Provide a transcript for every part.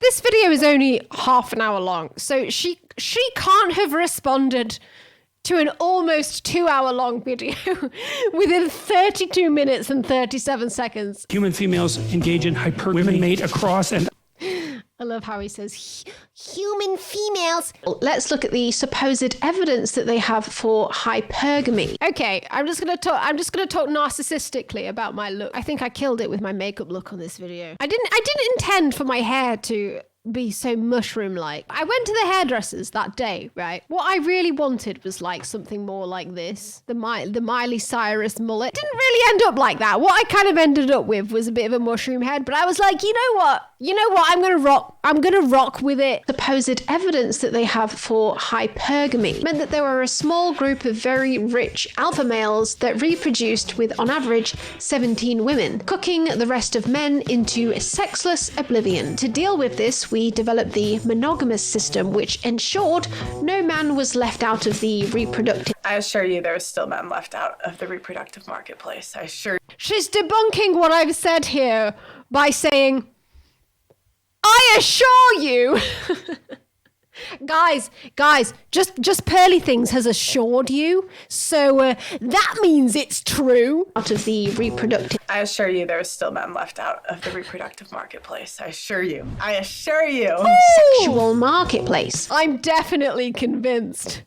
This video is only half an hour long, so she can't have responded to an almost 2-hour long video within 32 minutes and 37 seconds. Human females engage in hypergamy. Women mate across and... I love how he says human females. Let's look at the supposed evidence that they have for hypergamy. Okay, I'm just gonna talk narcissistically about my look. I think I killed it with my makeup look on this video. I didn't intend for my hair to be so mushroom-like. I went to the hairdressers that day, right? What I really wanted was like something more like this, the Miley Cyrus mullet. Didn't really end up like that. What I kind of ended up with was a bit of a mushroom head, but I was like, you know what? I'm gonna rock with it. Supposed evidence that they have for hypergamy meant that there were a small group of very rich alpha males that reproduced with, on average, 17 women, cooking the rest of men into sexless oblivion. To deal with this, we developed the monogamous system, which ensured no man was left out of the reproductive. I assure you there's still men left out of the reproductive marketplace. I assure you. She's debunking what I've said here by saying, I assure you. Guys, just Pearly Things has assured you, so that means it's true. Out of the reproductive. I assure you there's still men left out of the reproductive marketplace. I assure you. I assure you. Sexual marketplace. I'm definitely convinced.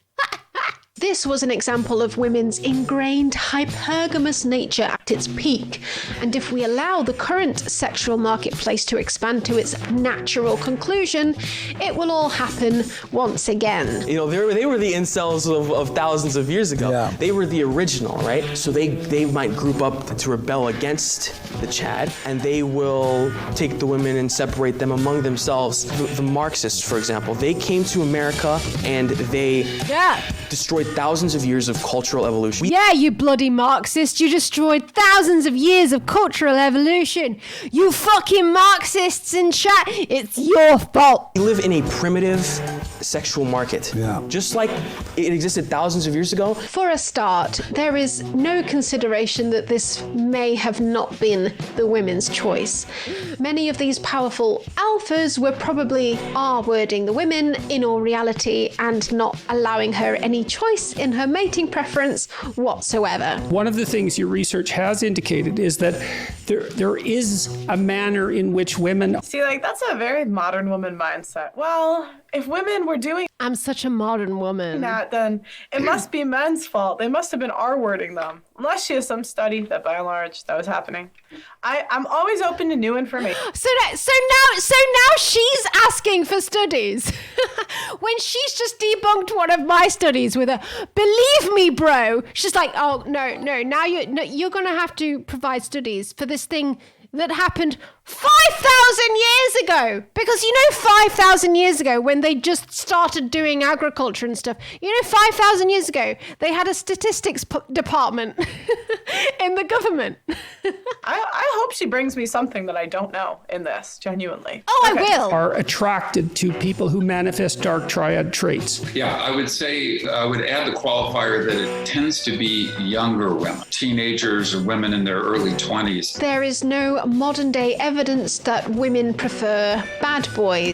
This was an example of women's ingrained hypergamous nature at its peak. And if we allow the current sexual marketplace to expand to its natural conclusion, it will all happen once again. You know, they were the incels of thousands of years ago. Yeah. They were the original, right? So they might group up to rebel against the Chad, and they will take the women and separate them among themselves. The Marxists, for example, they came to America and they destroyed thousands of years of cultural evolution. Yeah, you bloody Marxist, you destroyed thousands of years of cultural evolution. You fucking Marxists in chat, it's your fault. We live in a primitive sexual market. Yeah. Just like it existed thousands of years ago. For a start, there is no consideration that this may have not been the women's choice. Many of these powerful alphas were probably R-wording the women in all reality and not allowing her any choice in her mating preference whatsoever. One of the things your research has indicated is that there is a manner in which women... See, like, that's a very modern woman mindset. Well, if women were doing... I'm such a modern woman. ...that, then it must be men's fault. They must have been R-wording them. Unless she has some study that, by and large, that was happening. I'm always open to new information. So now she's asking for studies. When she's just debunked one of my studies with a, believe me, bro. She's like, oh, no, now you're going to have to provide studies for this thing that happened 5,000 years ago. Because 5,000 years ago, when they just started doing agriculture and stuff, 5,000 years ago, they had a statistics department in the government. I hope she brings me something that I don't know in this, genuinely. Oh, okay. I will. Are attracted to people who manifest dark triad traits. Yeah, I would say, I would add the qualifier that it tends to be younger women, teenagers or women in their early 20s. There is no modern day evidence that women prefer bad boys.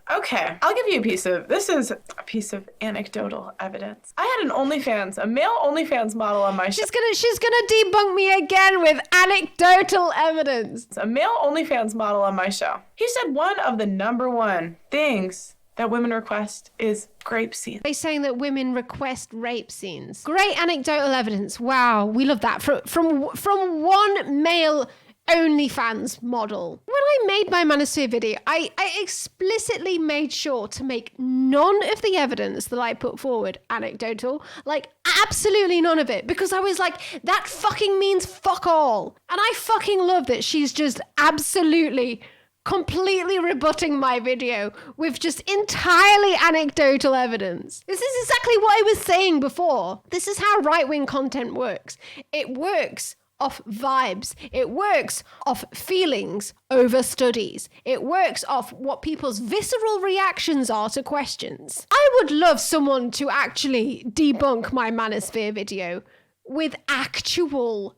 Okay, I'll give you this is a piece of anecdotal evidence. I had an OnlyFans, a male OnlyFans model on my show. She's gonna debunk me again with anecdotal evidence. A male OnlyFans model on my show. He said one of the number one things that women request is rape scenes. They're saying that women request rape scenes. Great anecdotal evidence. Wow, we love that. From one male OnlyFans model. When I made my Manosphere video, I explicitly made sure to make none of the evidence that I put forward anecdotal. Like, absolutely none of it. Because I was like, that fucking means fuck all. And I fucking love that she's just absolutely completely rebutting my video with just entirely anecdotal evidence. This is exactly what I was saying before. This is how right-wing content works. It works off vibes. It works off feelings over studies. It works off what people's visceral reactions are to questions. I would love someone to actually debunk my Manosphere video with actual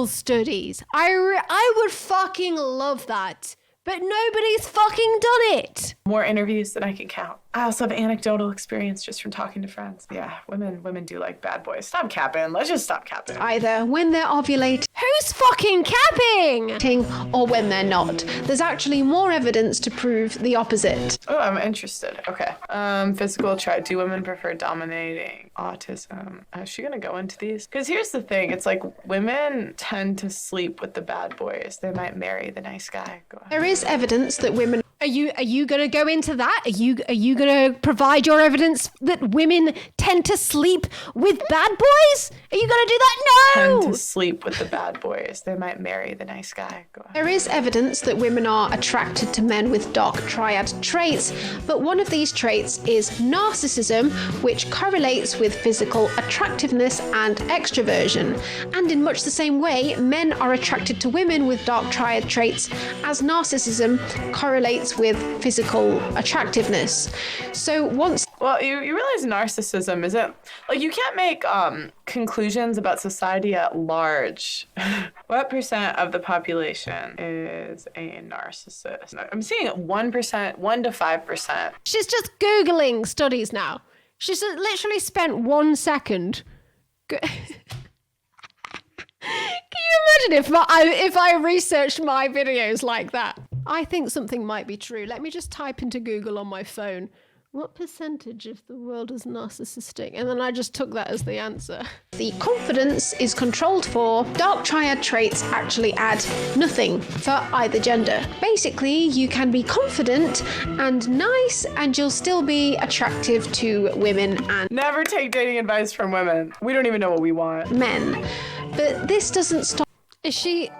studies. I would fucking love that. but nobody's fucking done it. More interviews than I can count. I also have anecdotal experience just from talking to friends. Yeah, women do like bad boys. Stop capping. Let's just stop capping. Either when they're ovulating, who's fucking capping? Or when they're not. There's actually more evidence to prove the opposite. Oh, I'm interested. Okay. Physical trait. Do women prefer dominating? Autism. Is she gonna go into these? Because here's the thing. It's like women tend to sleep with the bad boys. They might marry the nice guy. Go ahead. There is evidence that women. Are you going to go into that? Are you going to provide your evidence that women tend to sleep with bad boys? Are you going to do that? No. Tend to sleep with the bad boys. They might marry the nice guy. Go ahead. There is evidence that women are attracted to men with dark triad traits, but one of these traits is narcissism, which correlates with physical attractiveness and extroversion. And in much the same way, men are attracted to women with dark triad traits, as narcissism correlates with physical attractiveness. So once... Well, you realize narcissism isn't... Like, you can't make conclusions about society at large. What percent of the population is a narcissist? I'm seeing 1%, 1 to 5%. She's just Googling studies now. She's literally spent 1 second... Can you imagine if I researched my videos like that? I think something might be true. Let me just type into Google on my phone, what percentage of the world is narcissistic? And then I just took that as the answer. The confidence is controlled for. Dark triad traits actually add nothing for either gender. Basically, you can be confident and nice and you'll still be attractive to women and Never take dating advice from women. We don't even know what we want. men. But this doesn't stop. Is she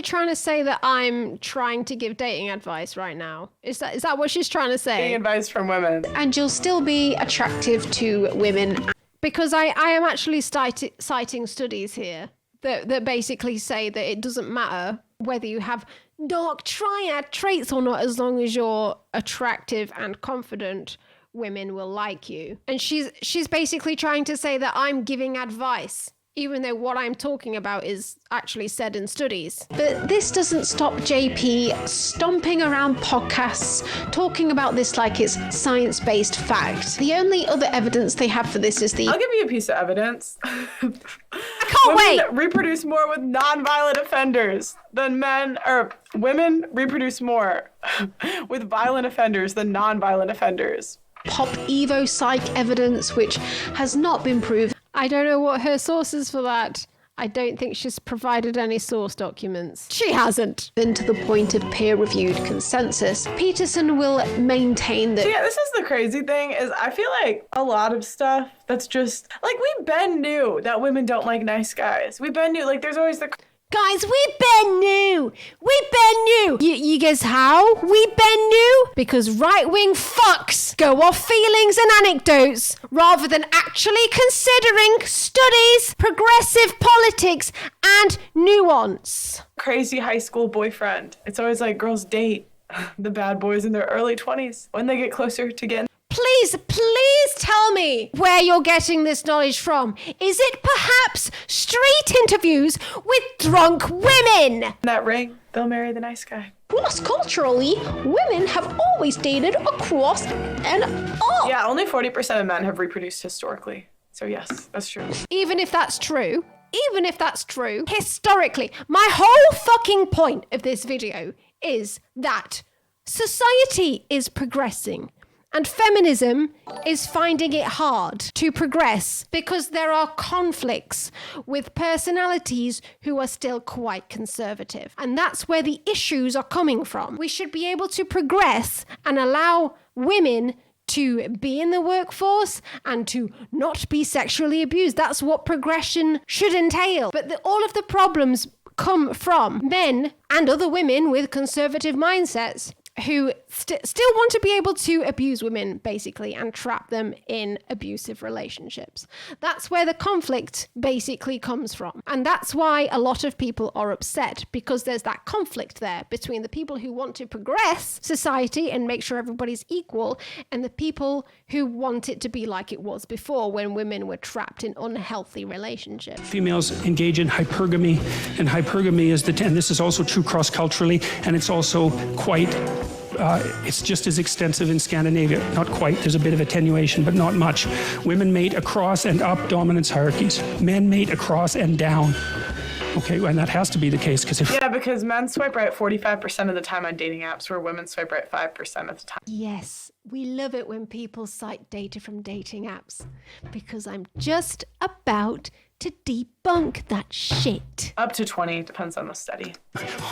trying to say that I'm trying to give dating advice right now? Is that what she's trying to say? Dating advice from women. And you'll still be attractive to women. Because I am actually citing studies here that basically say that it doesn't matter whether you have dark triad traits or not, as long as you're attractive and confident, women will like you. And she's basically trying to say that I'm giving advice, even though what I'm talking about is actually said in studies. But this doesn't stop JP stomping around podcasts, talking about this like it's science-based fact. The only other evidence they have for this is the... I'll give you a piece of evidence. I can't wait! Women reproduce more with non-violent offenders than men, or women reproduce more with violent offenders than non-violent offenders. Pop Evo psych evidence, which has not been proven. I don't know what her source is for that. I don't think she's provided any source documents. She hasn't. Then to the point of peer-reviewed consensus, Peterson will maintain that... Yeah, this is the crazy thing, is I feel like a lot of stuff that's just... Like, we been knew that women don't like nice guys. We been knew, like, there's always the... Guys, we been new. You guess how we been new? Because right-wing fucks go off feelings and anecdotes rather than actually considering studies, progressive politics, and nuance. Crazy high school boyfriend. It's always like girls date the bad boys in their early 20s when they get closer to getting... Please tell me where you're getting this knowledge from. Is it perhaps street interviews with drunk women? That ring, they'll marry the nice guy. Plus, culturally, women have always dated across and up. Yeah, only 40% of men have reproduced historically. So yes, that's true. Even if that's true, historically, my whole fucking point of this video is that society is progressing. And feminism is finding it hard to progress because there are conflicts with personalities who are still quite conservative. And that's where the issues are coming from. We should be able to progress and allow women to be in the workforce and to not be sexually abused. That's what progression should entail. But all of the problems come from men and other women with conservative mindsets who still want to be able to abuse women, basically, and trap them in abusive relationships. That's where the conflict basically comes from. And that's why a lot of people are upset, because there's that conflict there between the people who want to progress society and make sure everybody's equal, and the people who want it to be like it was before, when women were trapped in unhealthy relationships. Females engage in hypergamy, and hypergamy is and this is also true cross-culturally, and it's also quite it's just as extensive in Scandinavia. Not quite, there's a bit of attenuation, but not much. Women mate across and up dominance hierarchies. Men mate across and down. Okay, and that has to be the case because men swipe right 45% of the time on dating apps, where women swipe right 5% of the time. Yes, we love it when people cite data from dating apps, because I'm just about to debunk that shit. Up to 20, depends on the study.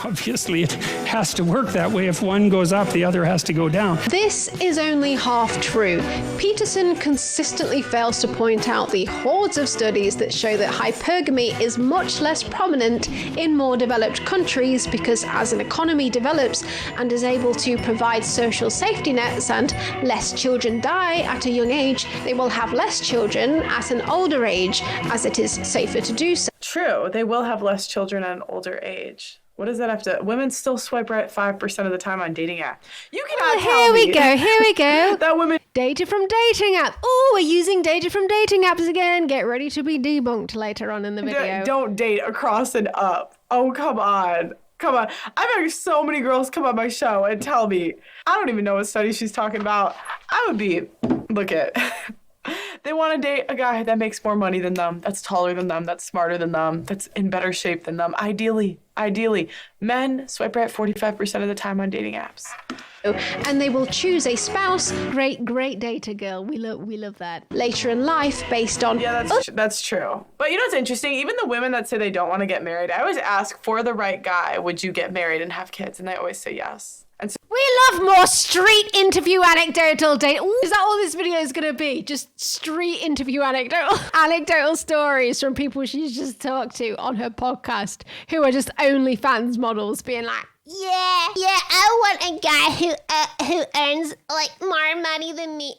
Obviously, it has to work that way. If one goes up, the other has to go down. This is only half true. Peterson consistently fails to point out the hordes of studies that show that hypergamy is much less prominent in more developed countries, because as an economy develops and is able to provide social safety nets and less children die at a young age, they will have less children at an older age, as it is safer to do so. True, they will have less children at an older age. What does that have to... Women still swipe right 5% of the time on dating apps. You cannot tell me... Here we go. That women... Data from dating apps. Oh, we're using data from dating apps again. Get ready to be debunked later on in the video. Don't date across and up. Oh, come on. Come on. I've had so many girls come on my show and tell me, I don't even know what study she's talking about. I would be... Look at... They want to date a guy that makes more money than them, that's taller than them, that's smarter than them, that's in better shape than them. Ideally, men swipe right 45% of the time on dating apps. And they will choose a spouse. Great data, girl. We love that. Later in life, based on... Yeah, that's true. But you know what's interesting? Even the women that say they don't want to get married, I always ask, for the right guy, would you get married and have kids? And they always say yes. And so we love more street interview anecdotal data. Ooh, is that all this video is going to be? Just street interview anecdotal stories from people she's just talked to on her podcast, who are just OnlyFans models, being like, yeah, I want a guy who earns like more money than me.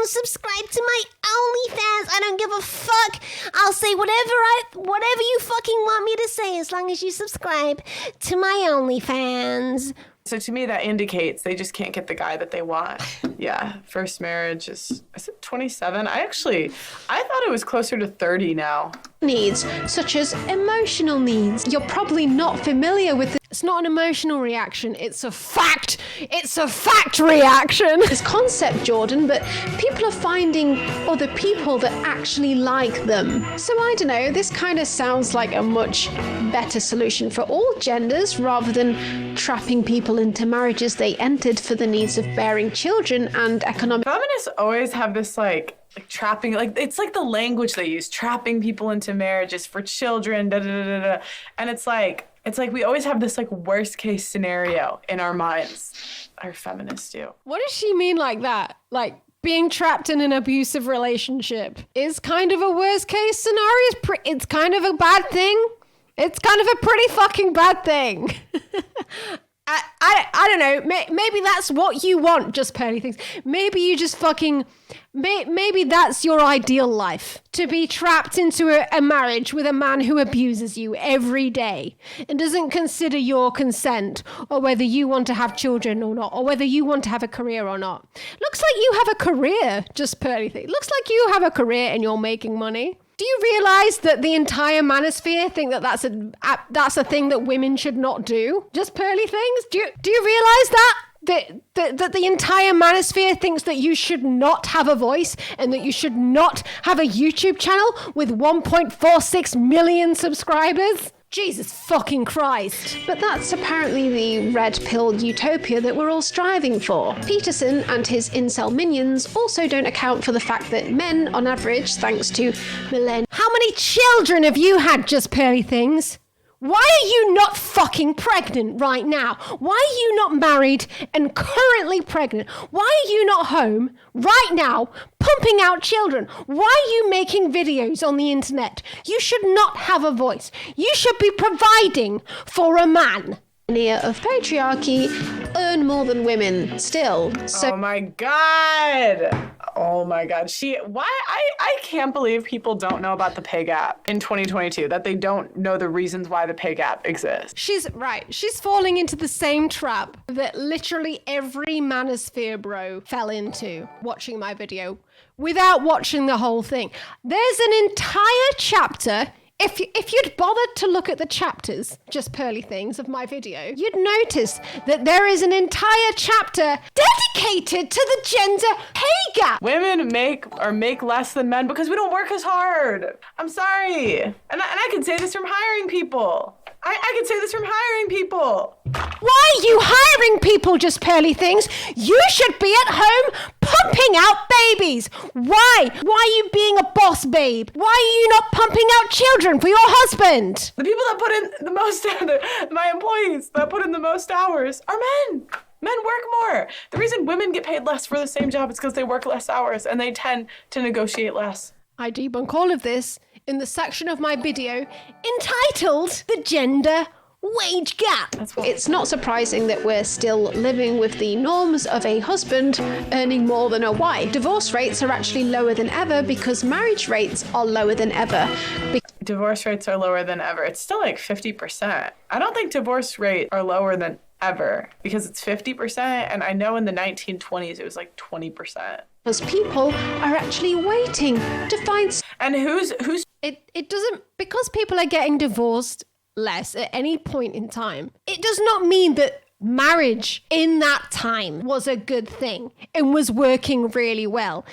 Subscribe to my OnlyFans. I don't give a fuck. I'll say whatever you fucking want me to say, as long as you subscribe to my OnlyFans. So to me, that indicates they just can't get the guy that they want. Yeah, first marriage is it 27? I thought it was closer to 30 now. Needs, such as emotional needs. You're probably not familiar with it. It's not an emotional reaction, it's a fact. It's a fact reaction. This concept, Jordan, but people are finding other people that actually like them. So I don't know, this kind of sounds like a much better solution for all genders, rather than trapping people into marriages they entered for the needs of bearing children and economic... Feminists always have this like trapping, like it's like the language they use, trapping people into marriages for children, da da da da. And it's like we always have this like worst case scenario in our minds. Our feminists do. What does she mean like that? Like being trapped in an abusive relationship is kind of a worst case scenario. It's kind of a bad thing. It's kind of a pretty fucking bad thing. I don't know. Maybe that's what you want, just Pearly Things. Maybe you just fucking... Maybe that's your ideal life. To be trapped into a marriage with a man who abuses you every day and doesn't consider your consent, or whether you want to have children or not, or whether you want to have a career or not. Looks like you have a career, just Pearly Things. Looks like you have a career and you're making money. Do you realize that the entire manosphere think that that's a thing that women should not do? Just Pearly Things? Do you realize that? That the entire manosphere thinks that you should not have a voice and that you should not have a YouTube channel with 1.46 million subscribers? Jesus fucking Christ. But that's apparently the red-pilled utopia that we're all striving for. Peterson and his incel minions also don't account for the fact that men, on average, thanks to millennials... How many children have you had, just Pearly Things? Why are you not fucking pregnant right now? Why are you not married and currently pregnant? Why are you not home right now pumping out children? Why are you making videos on the internet? You should not have a voice. You should be providing for a man. of patriarchy earn more than women still. So Oh my God. Oh my God. I can't believe people don't know about the pay gap in 2022, that they don't know the reasons why the pay gap exists. she's falling into the same trap that literally every Manosphere bro fell into watching my video without watching the whole thing. There's an entire chapter. If you'd bothered to look at the chapters, just pearly things of my video, you'd notice that there is an entire chapter dedicated to the gender pay gap. Women make less than men because we don't work as hard. I'm sorry. And I can say this from hiring people. I can say this from hiring people. Why are you hiring people, just pearly things? You should be at home pumping out babies. Why? Why are you being a boss babe? Why are you not pumping out children for your husband? The people that put in the most, my employees that put in the most hours are men. Men work more. The reason women get paid less for the same job is because they work less hours and they tend to negotiate less. I debunk all of this in the section of my video entitled The Gender Wage Gap. It's not surprising that we're still living with the norms of a husband earning more than a wife. Divorce rates are actually lower than ever because marriage rates are lower than ever. Divorce rates are lower than ever. It's still like 50%. I don't think divorce rates are lower than ever because it's 50%. And I know in the 1920s it was like 20%. Because people are actually waiting to find... And who's... It doesn't... Because people are getting divorced less at any point in time, it does not mean that marriage in that time was a good thing and was working really well.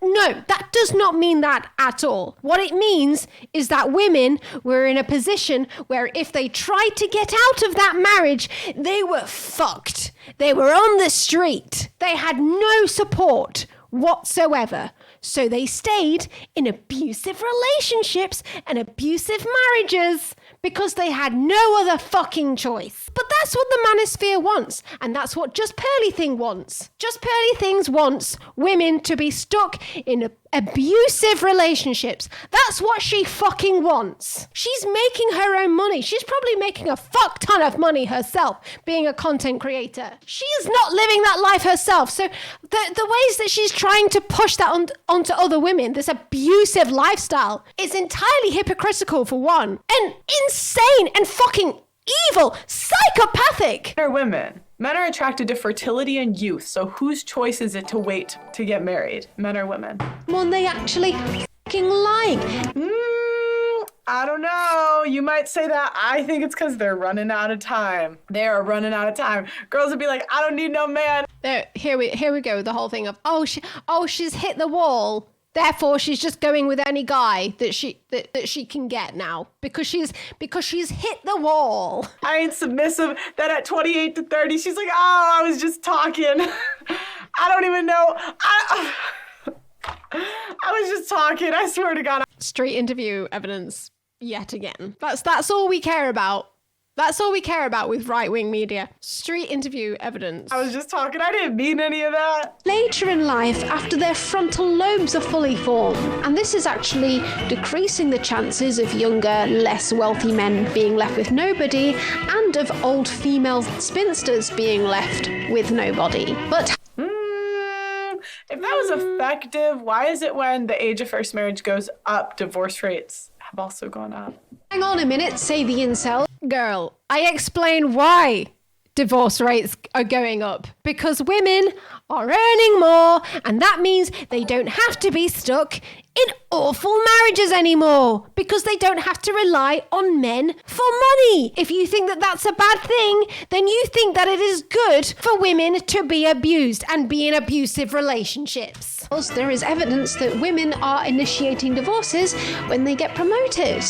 That does not mean that at all. What it means is that women were in a position where if they tried to get out of that marriage, they were fucked. They were on the street. They had no support whatsoever. So they stayed in abusive relationships and abusive marriages because they had no other fucking choice. But that's what the Manosphere wants, and that's what Just Pearly Thing wants. Just Pearly Things wants women to be stuck in abusive relationships. That's what she fucking wants. She's making her own money. She's probably making a fuck ton of money herself being a content creator. She is not living that life herself. So the ways that she's trying to push that onto other women, this abusive lifestyle, is entirely hypocritical for one, and insane and fucking evil, psychopathic. Men or women? Men are attracted to fertility and youth, so whose choice is it to wait to get married? Men or women? One they actually fucking like. I don't know. You might say that. I think it's because they're running out of time. They are running out of time. Girls would be like, I don't need no man. Here we go. The whole thing of she's hit the wall. Therefore, she's just going with any guy that she can get now because she's hit the wall. I ain't submissive. That at 28 to 30, she's like, oh, I was just talking. I don't even know. I was just talking. I swear to God. Street interview evidence yet again. That's all we care about. That's all we care about with right-wing media. Street interview evidence. I was just talking. I didn't mean any of that. Later in life, after their frontal lobes are fully formed. And this is actually decreasing the chances of younger, less wealthy men being left with nobody and of old female spinsters being left with nobody. But if that was effective, why is it when the age of first marriage goes up, divorce rates have also gone up? Hang on a minute, say the incel. Girl, I explain why divorce rates are going up. Because women are earning more, and that means they don't have to be stuck in awful marriages anymore because they don't have to rely on men for money. If you think that that's a bad thing, then you think that it is good for women to be abused and be in abusive relationships. There is evidence that women are initiating divorces when they get promoted.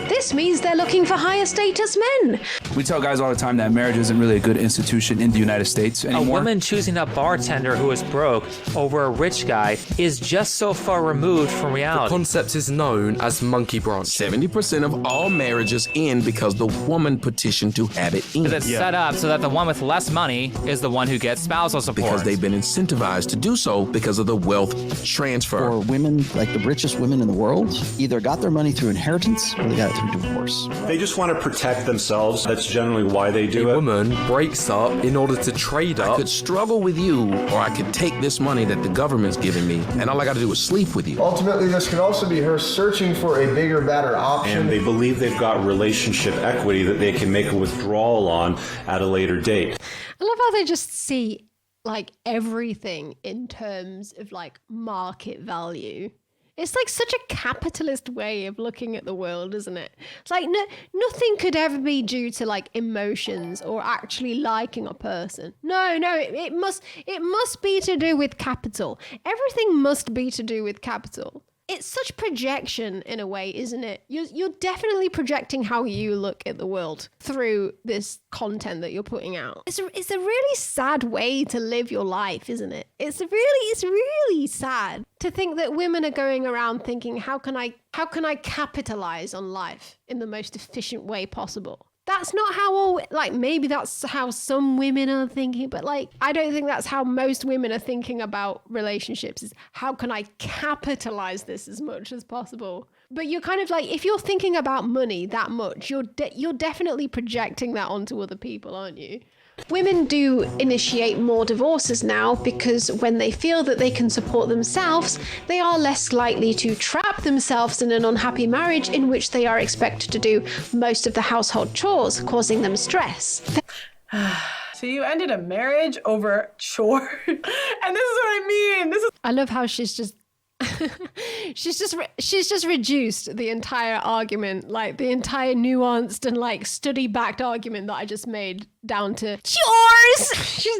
This means they're looking for higher status men. We tell guys all the time that marriage isn't really a good institution in the United States anymore. A woman choosing a bartender who is broke over a rich guy is just so far removed from reality. The concept is known as monkey branch. 70% of all marriages end because the woman petitioned to have it end. It's set up so that the one with less money is the one who gets spousal support. Because they've been incentivized to do so because of the wealth transfer. For women, like the richest women in the world, either got their money through inheritance or they got it through divorce. They just want to protect themselves. That's That's generally why they do it. A woman breaks up in order to trade up. I could struggle with you, or I could take this money that the government's giving me, and all I got to do is sleep with you. Ultimately, this could also be her searching for a bigger, better option. And they believe they've got relationship equity that they can make a withdrawal on at a later date. I love how they just see like everything in terms of like market value. It's like such a capitalist way of looking at the world, isn't it? It's like nothing could ever be due to like emotions or actually liking a person. No, it must be to do with capital. Everything must be to do with capital. It's such projection in a way, isn't it? You're definitely projecting how you look at the world through this content that you're putting out. It's a really sad way to live your life, isn't it? It's really sad to think that women are going around thinking, how can I capitalize on life in the most efficient way possible? That's not how maybe that's how some women are thinking, but like, I don't think that's how most women are thinking about relationships, is how can I capitalize this as much as possible? But you're kind of like, if you're thinking about money that much, you're definitely projecting that onto other people, aren't you? Women do initiate more divorces now because when they feel that they can support themselves, they are less likely to trap themselves in an unhappy marriage in which they are expected to do most of the household chores, causing them stress. So you ended a marriage over chore? And this is what I mean. I love how she's just she's just reduced the entire argument, like the entire nuanced and like study-backed argument that I just made down to chores. She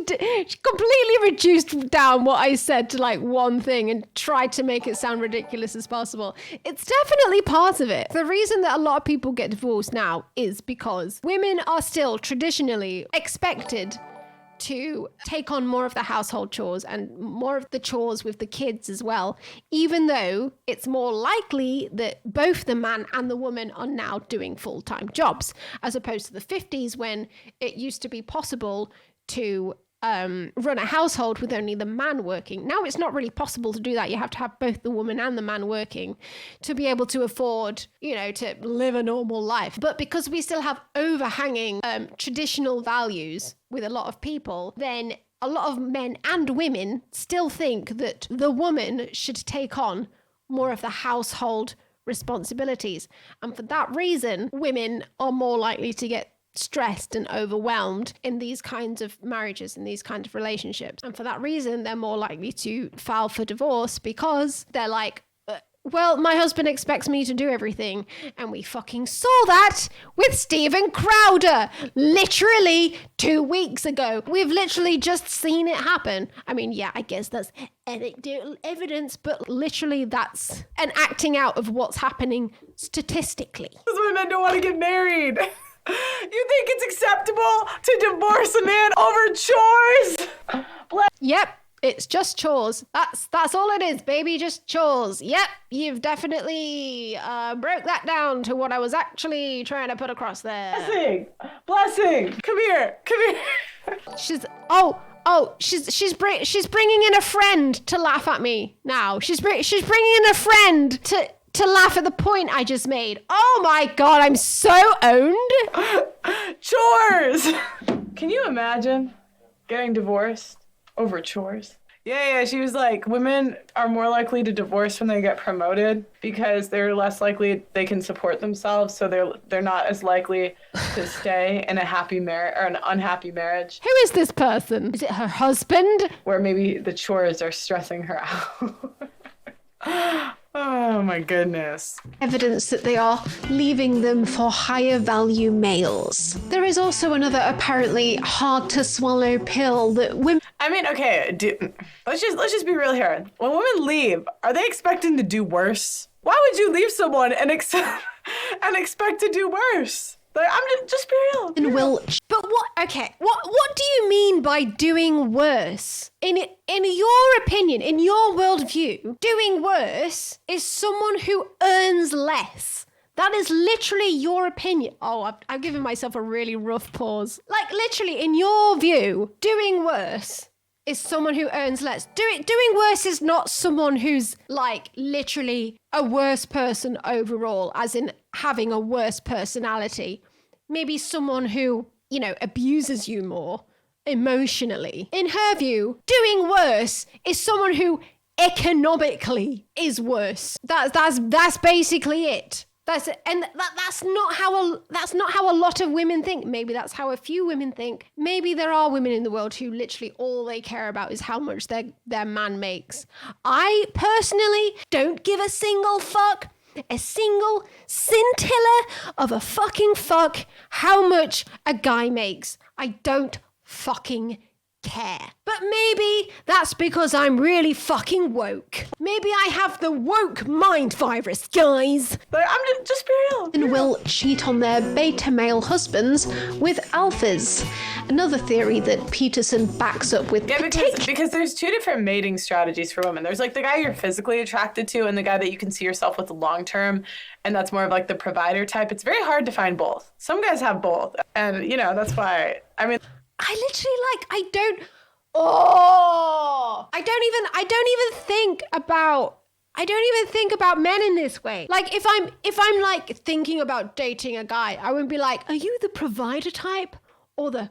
completely reduced down what I said to like one thing and tried to make it sound ridiculous as possible. It's definitely part of it. The reason that a lot of people get divorced now is because women are still traditionally expected to take on more of the household chores and more of the chores with the kids as well, even though it's more likely that both the man and the woman are now doing full-time jobs, as opposed to the 50s when it used to be possible to run a household with only the man working. Now it's not really possible to do that. You have to have both the woman and the man working to be able to afford, to live a normal life. But because we still have overhanging traditional values with a lot of people, then a lot of men and women still think that the woman should take on more of the household responsibilities. And for that reason, women are more likely to get stressed and overwhelmed in these kinds of marriages, in these kinds of relationships. And for that reason, they're more likely to file for divorce because they're like, well, my husband expects me to do everything. And we fucking saw that with Steven Crowder literally 2 weeks ago. We've literally just seen it happen. I mean, yeah, I guess that's anecdotal evidence, but literally that's an acting out of what's happening statistically. Because women don't want to get married. You think it's acceptable to divorce a man over chores? Yep, it's just chores. That's all it is, baby, just chores. Yep, you've definitely broke that down to what I was actually trying to put across there. Blessing, come here. She's bringing in a friend to laugh at me now. She's bringing in a friend to laugh at the point I just made. Oh my God, I'm so owned. Chores. Can you imagine getting divorced over chores? Yeah, she was like, women are more likely to divorce when they get promoted because they're less likely they can support themselves, so they're not as likely to stay in a happy marriage or an unhappy marriage. Who is this person? Is it her husband? Where maybe the chores are stressing her out. Oh my goodness. Evidence that they are leaving them for higher value males. There is also another apparently hard to swallow pill that women... I mean, okay, let's just be real here. When women leave, are they expecting to do worse? Why would you leave someone and expect to do worse? Like, I'm just be real. But what do you mean by doing worse? In your opinion, in your worldview, doing worse is someone who earns less. That is literally your opinion. Oh, I've given myself a really rough pause. Like, literally, in your view, doing worse is someone who earns less. Doing worse is not someone who's, like, literally a worse person overall, as in having a worse personality. maybe someone who, you know, abuses you more emotionally. In her view, doing worse is someone who economically is worse. That's basically it. That's not how a lot of women think. Maybe that's how a few women think. Maybe there are women in the world who literally all they care about is how much their man makes. I personally don't give a single fuck, a single scintilla of a fucking fuck how much a guy makes. I don't fucking care. But maybe that's because I'm really fucking woke. Maybe I have the woke mind virus, guys. But I'm just be real. And will cheat on their beta male husbands with alphas. Another theory that Peterson backs up with. Yeah, because there's two different mating strategies for women. There's like the guy you're physically attracted to and the guy that you can see yourself with long term. And that's more of like the provider type. It's very hard to find both. Some guys have both. And, you know, that's why, I mean, I literally I don't even think about men in this way. Like if I'm like thinking about dating a guy, I wouldn't be like, are you the provider type or the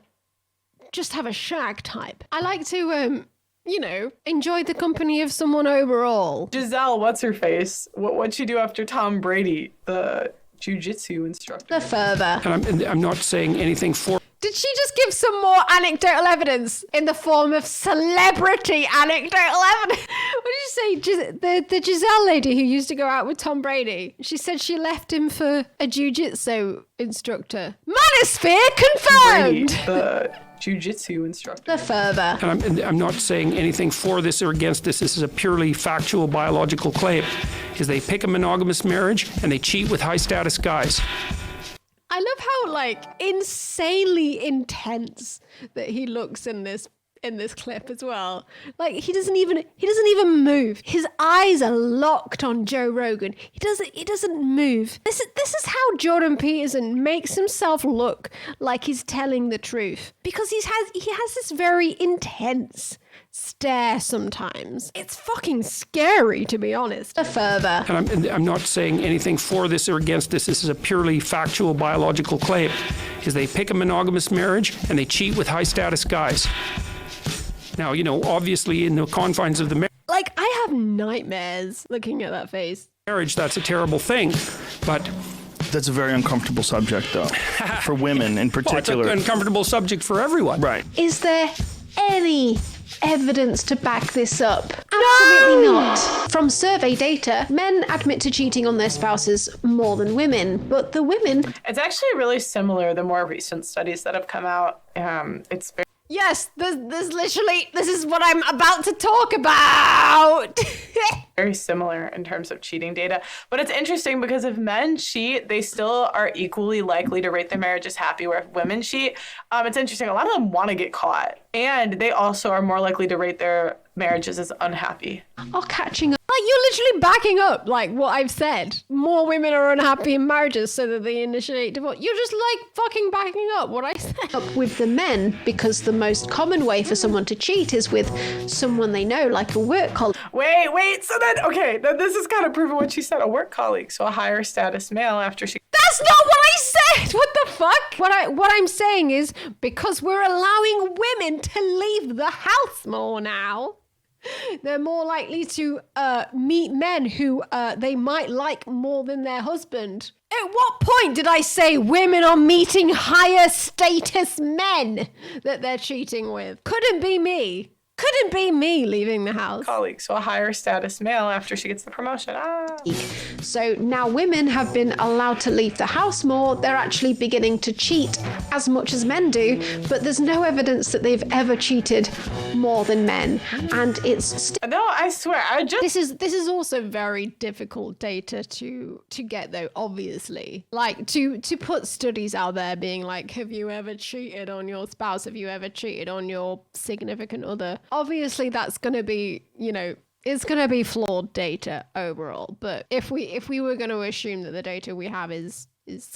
just have a shag type? I like to you know, enjoy the company of someone overall. Giselle, what's her face? What'd she do after Tom Brady, the jiu-jitsu instructor? The further. And I'm not saying anything for. Did she just give some more anecdotal evidence in the form of celebrity anecdotal evidence? What did you say? The Giselle lady who used to go out with Tom Brady. She said she left him for a jiu-jitsu instructor. Manosphere confirmed! Brady, the jiu-jitsu instructor. The further. And I'm not saying anything for this or against this. This is a purely factual biological claim. Is they pick a monogamous marriage and they cheat with high-status guys. I love how like insanely intense that he looks in this clip as well. Like he doesn't even move. His eyes are locked on Joe Rogan. He doesn't move. This is how Jordan Peterson makes himself look like he's telling the truth, because he has this very intense stare sometimes. It's fucking scary, to be honest. Further. And I'm not saying anything for this or against this. This is a purely factual biological claim. Is they pick a monogamous marriage and they cheat with high-status guys. Now, you know, obviously in the confines of the marriage. Like, I have nightmares looking at that face. Marriage, that's a terrible thing, but. That's a very uncomfortable subject, though, for women in particular. Well, it's an uncomfortable subject for everyone. Right. Is there any evidence to back this up? Absolutely not. From survey data, men admit to cheating on their spouses more than women, but the women... It's actually really similar, the more recent studies that have come out. It's very... Yes, there's literally, this is what I'm about to talk about. Very similar in terms of cheating data. But it's interesting because if men cheat, they still are equally likely to rate their marriage as happy, where if women cheat, it's interesting. A lot of them want to get caught. And they also are more likely to rate their marriages as unhappy. Are catching up. Like, you're literally backing up, like, what I've said. More women are unhappy in marriages so that they initiate divorce. You're just, like, fucking backing up what I said. Up with the men, because the most common way for someone to cheat is with someone they know, like a work colleague. Wait, so then, okay, then this is kind of proving what she said, a work colleague, so a higher status male after she... That's not what I said! What the fuck? What I'm saying is, because we're allowing women to leave the house more now, they're more likely to meet men who they might like more than their husband. At what point did I say women are meeting higher status men that they're cheating with? Couldn't be me. Couldn't be me leaving the house. Colleague, so a higher status male after she gets the promotion. So now women have been allowed to leave the house more. They're actually beginning to cheat as much as men do, but there's no evidence that they've ever cheated more than men. And it's no, I swear, this is also very difficult data to get, though, obviously. Like to put studies out there being like, have you ever cheated on your spouse? Have you ever cheated on your significant other? Obviously, that's going to be, you know, it's going to be flawed data overall. But if we were going to assume that the data we have is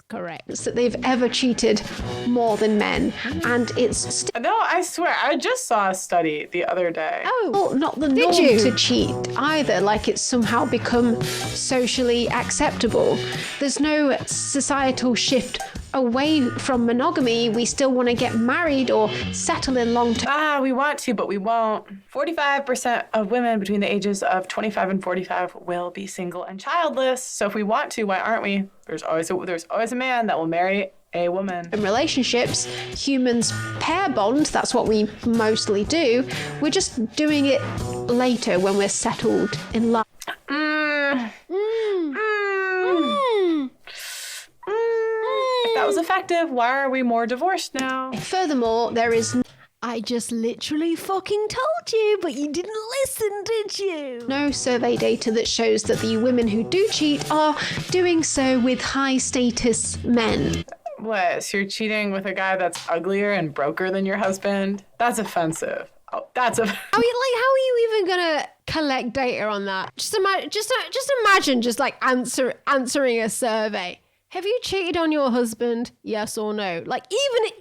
correct, it's that they've ever cheated more than men, and it's no, I swear, I just saw a study the other day. Oh, well, not the norm to cheat either. Like it's somehow become socially acceptable. There's no societal shift away from monogamy, we still want to get married or settle in long-term. We want to, but we won't. 45% of women between the ages of 25 and 45 will be single and childless. So if we want to, why aren't we? There's always a man that will marry a woman. In relationships, humans pair bond. That's what we mostly do. We're just doing it later when we're settled in life. If that was effective, why are we more divorced now? Furthermore, there is... I just literally fucking told you, but you didn't listen, did you? No survey data that shows that the women who do cheat are doing so with high status men. What, so you're cheating with a guy that's uglier and broker than your husband? That's offensive. Oh, that's a... how are you even gonna collect data on that? Just imagine just like answering a survey. Have you cheated on your husband? Yes or no? Like even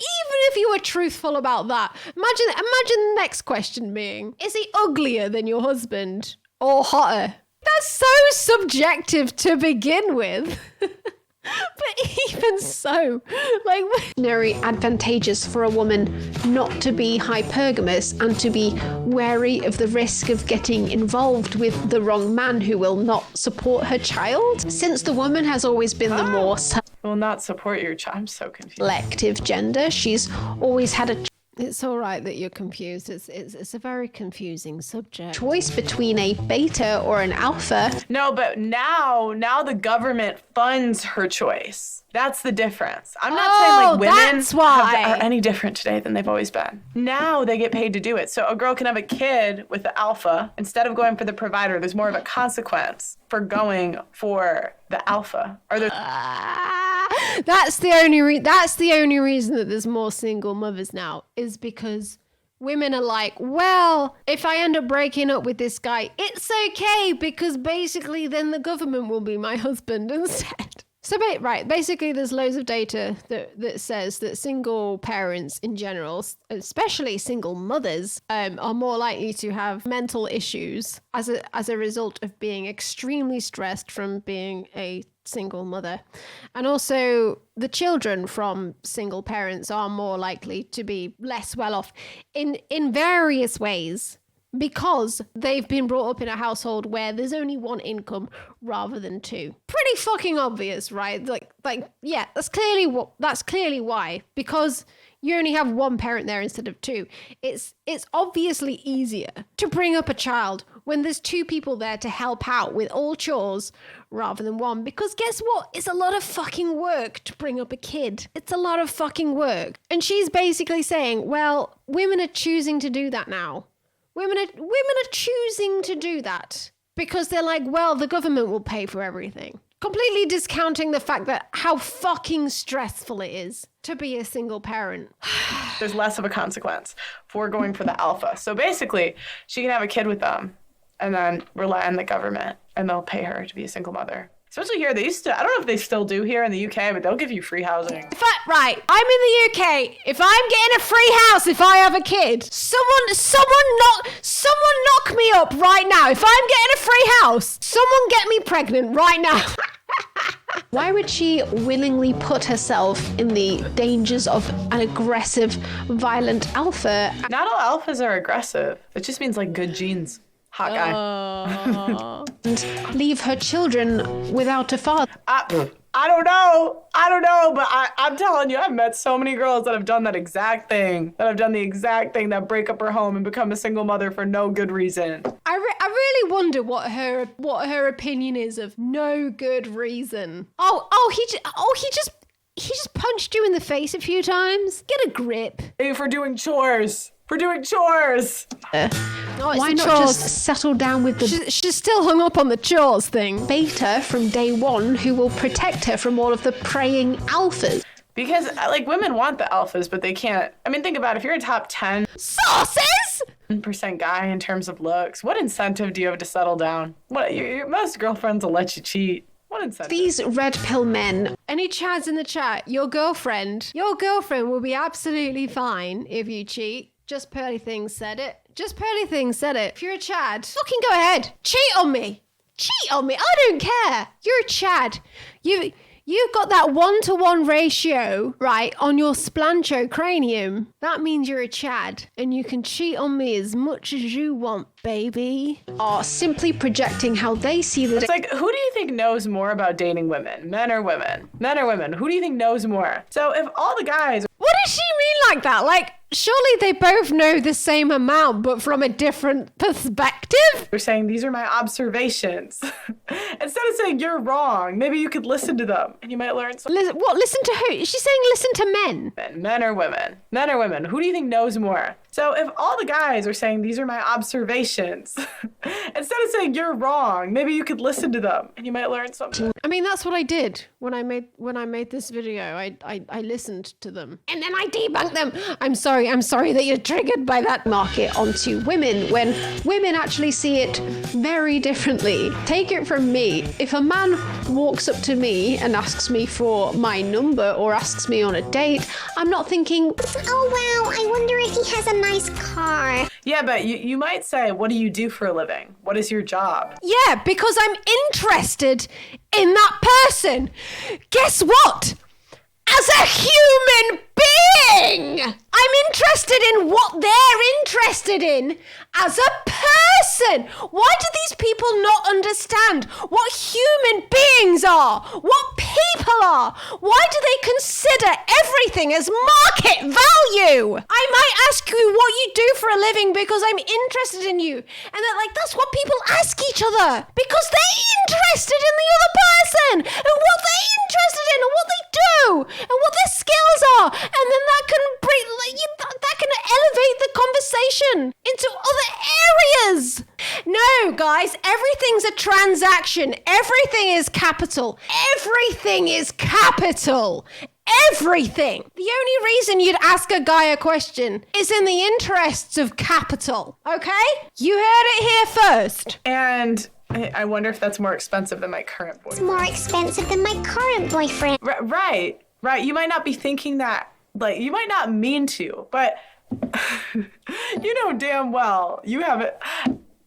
if you were truthful about that, imagine the next question being, is he uglier than your husband or hotter? That's so subjective to begin with. But even so, like, very advantageous for a woman not to be hypergamous and to be wary of the risk of getting involved with the wrong man who will not support her child. Since the woman has always been the more will not support your child. I'm so confused. Selective gender, she's always had a... It's all right that you're confused. It's a very confusing subject. Choice between a beta or an alpha. No, but now the government funds her choice. That's the difference. I'm not saying like women are any different today than they've always been. Now they get paid to do it. So a girl can have a kid with the alpha instead of going for the provider. There's more of a consequence for going for the alpha. Or that's the only reason that there's more single mothers now, is because women are like, well, if I end up breaking up with this guy, it's okay because basically then the government will be my husband instead. So, basically there's loads of data that says that single parents in general, especially single mothers, are more likely to have mental issues as a result of being extremely stressed from being a single mother. And also the children from single parents are more likely to be less well off in various ways, because they've been brought up in a household where there's only one income rather than two. Pretty fucking obvious, right? Like yeah, that's clearly why. Because you only have one parent there instead of two. It's obviously easier to bring up a child when there's two people there to help out with all chores rather than one. Because guess what? It's a lot of fucking work to bring up a kid. It's a lot of fucking work. And she's basically saying, well, women are choosing to do that now. Women are choosing to do that because they're like, well, the government will pay for everything. Completely discounting the fact that how fucking stressful it is to be a single parent. There's less of a consequence for going for the alpha. So basically, she can have a kid with them and then rely on the government and they'll pay her to be a single mother. Especially here, they used to, I don't know if they still do here in the UK, but they'll give you free housing. Right, I'm in the UK. If I'm getting a free house if I have a kid, someone knock me up right now. If I'm getting a free house, someone get me pregnant right now. Why would she willingly put herself in the dangers of an aggressive, violent alpha? Not all alphas are aggressive. It just means like good genes. Hot guy. And leave her children without a father. I don't know, but I'm telling you, I've met so many girls that have done that exact thing, that break up her home and become a single mother for no good reason. I really wonder what her opinion is of no good reason. He just punched you in the face a few times. Get a grip. Hey, for doing chores. Why not just settle down with the... She's still hung up on the chores thing. Beta from day one who will protect her from all of the preying alphas. Because, like, women want the alphas, but they can't. I mean, think about it. If you're a top 10... Sauces! 10% guy in terms of looks, what incentive do you have to settle down? Most girlfriends will let you cheat. What incentive? These red pill men. Any chads in the chat? Your girlfriend will be absolutely fine if you cheat. Just Pearly Things said it. If you're a Chad, fucking go ahead. Cheat on me. I don't care. You're a Chad. you've got that 1-to-1 ratio, right, on your splanchocranium. That means you're a Chad, and you can cheat on me as much as you want, baby. Are simply projecting how they see that. It's like, who do you think knows more about dating women? Men or women? Men or women? Who do you think knows more? So if all the guys... What does she mean like that? Like, surely they both know the same amount, but from a different perspective? They're saying, these are my observations. Instead of saying, you're wrong, maybe you could listen to them and you might learn something. Listen to who? Is she saying listen to men? Men or women? Men or women? Who do you think knows more? So if all the guys are saying, these are my observations, instead of saying, you're wrong, maybe you could listen to them and you might learn something. I mean, that's what I did when I made this video. I listened to them. And then I debunked them. I'm sorry that you're triggered by that. Market onto women when women actually see it very differently. Take it from me. If a man walks up to me and asks me for my number or asks me on a date, I'm not thinking, oh wow, I wonder if he has a nice car. Yeah, but you might say, what do you do for a living? What is your job? Yeah, because I'm interested in that person. Guess what? As a human being, I'm interested in what they're interested in as a person. Why do these people not understand what human beings are? What people are? Why do they consider everything as market value? I might ask you what you do for a living because I'm interested in you. And that's what people ask each other because they're interested in the other person and what they're interested in and what they do and what their skills are. And then that can elevate the conversation into other areas. No, guys, everything's a transaction. Everything is capital. Everything is capital. Everything. The only reason you'd ask a guy a question is in the interests of capital. Okay? You heard it here first. And I wonder if that's more expensive than my current boyfriend. It's more expensive than my current boyfriend. Right. You might not be thinking that, like, you might not mean to, but you know damn well you have it.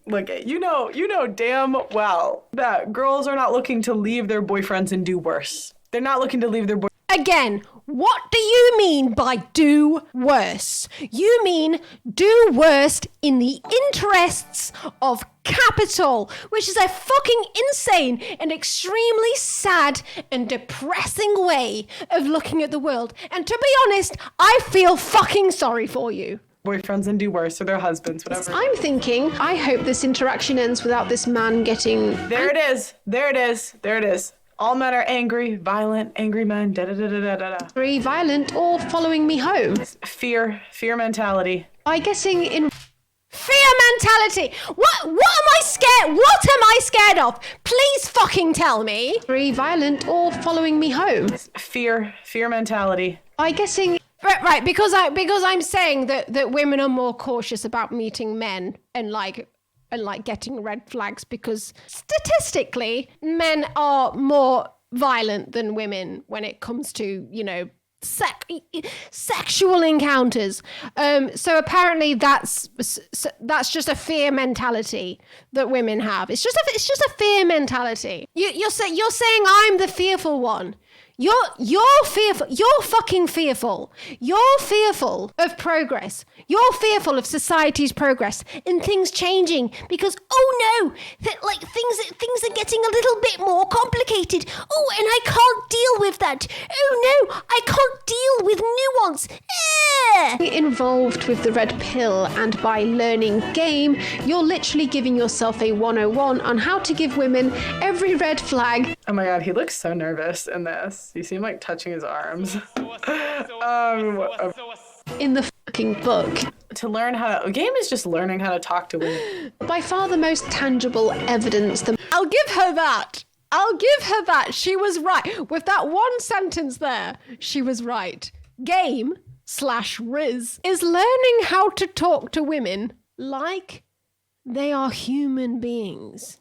Look, you know damn well that girls are not looking to leave their boyfriends and do worse. They're not looking to leave their boyfriends. Again, what do you mean by do worse? You mean do worst in the interests of capital, which is a fucking insane and extremely sad and depressing way of looking at the world. And to be honest, I feel fucking sorry for you. Boyfriends and do worse, or their husbands, whatever. I'm thinking, I hope this interaction ends without this man getting... There it is. All men are angry, violent, angry men, da-da-da-da-da-da. Angry, violent, or following me home. Fear mentality. By guessing in... Fear mentality! What am I scared? What am I scared of? Please fucking tell me. Angry, violent, or following me home. Fear mentality. By guessing... Right, because I'm saying that women are more cautious about meeting men and getting red flags because statistically men are more violent than women when it comes to, sexual encounters. So apparently that's just a fear mentality that women have. It's just a fear mentality. You're saying I'm the fearful one. You're fearful. You're fucking fearful. You're fearful of progress. You're fearful of society's progress and things changing because, oh no, things are getting a little bit more complicated. Oh, and I can't deal with that. Oh no, I can't deal with nuance. Involved with the red pill, and by learning game, you're literally giving yourself a 101 on how to give women every red flag. Oh my god, he looks so nervous in this. You see him touching his arms. In the fucking book. To learn a game is just learning how to talk to women. By far the most tangible evidence. I'll give her that. She was right. With that one sentence there, she was right. Game/Riz is learning how to talk to women like they are human beings.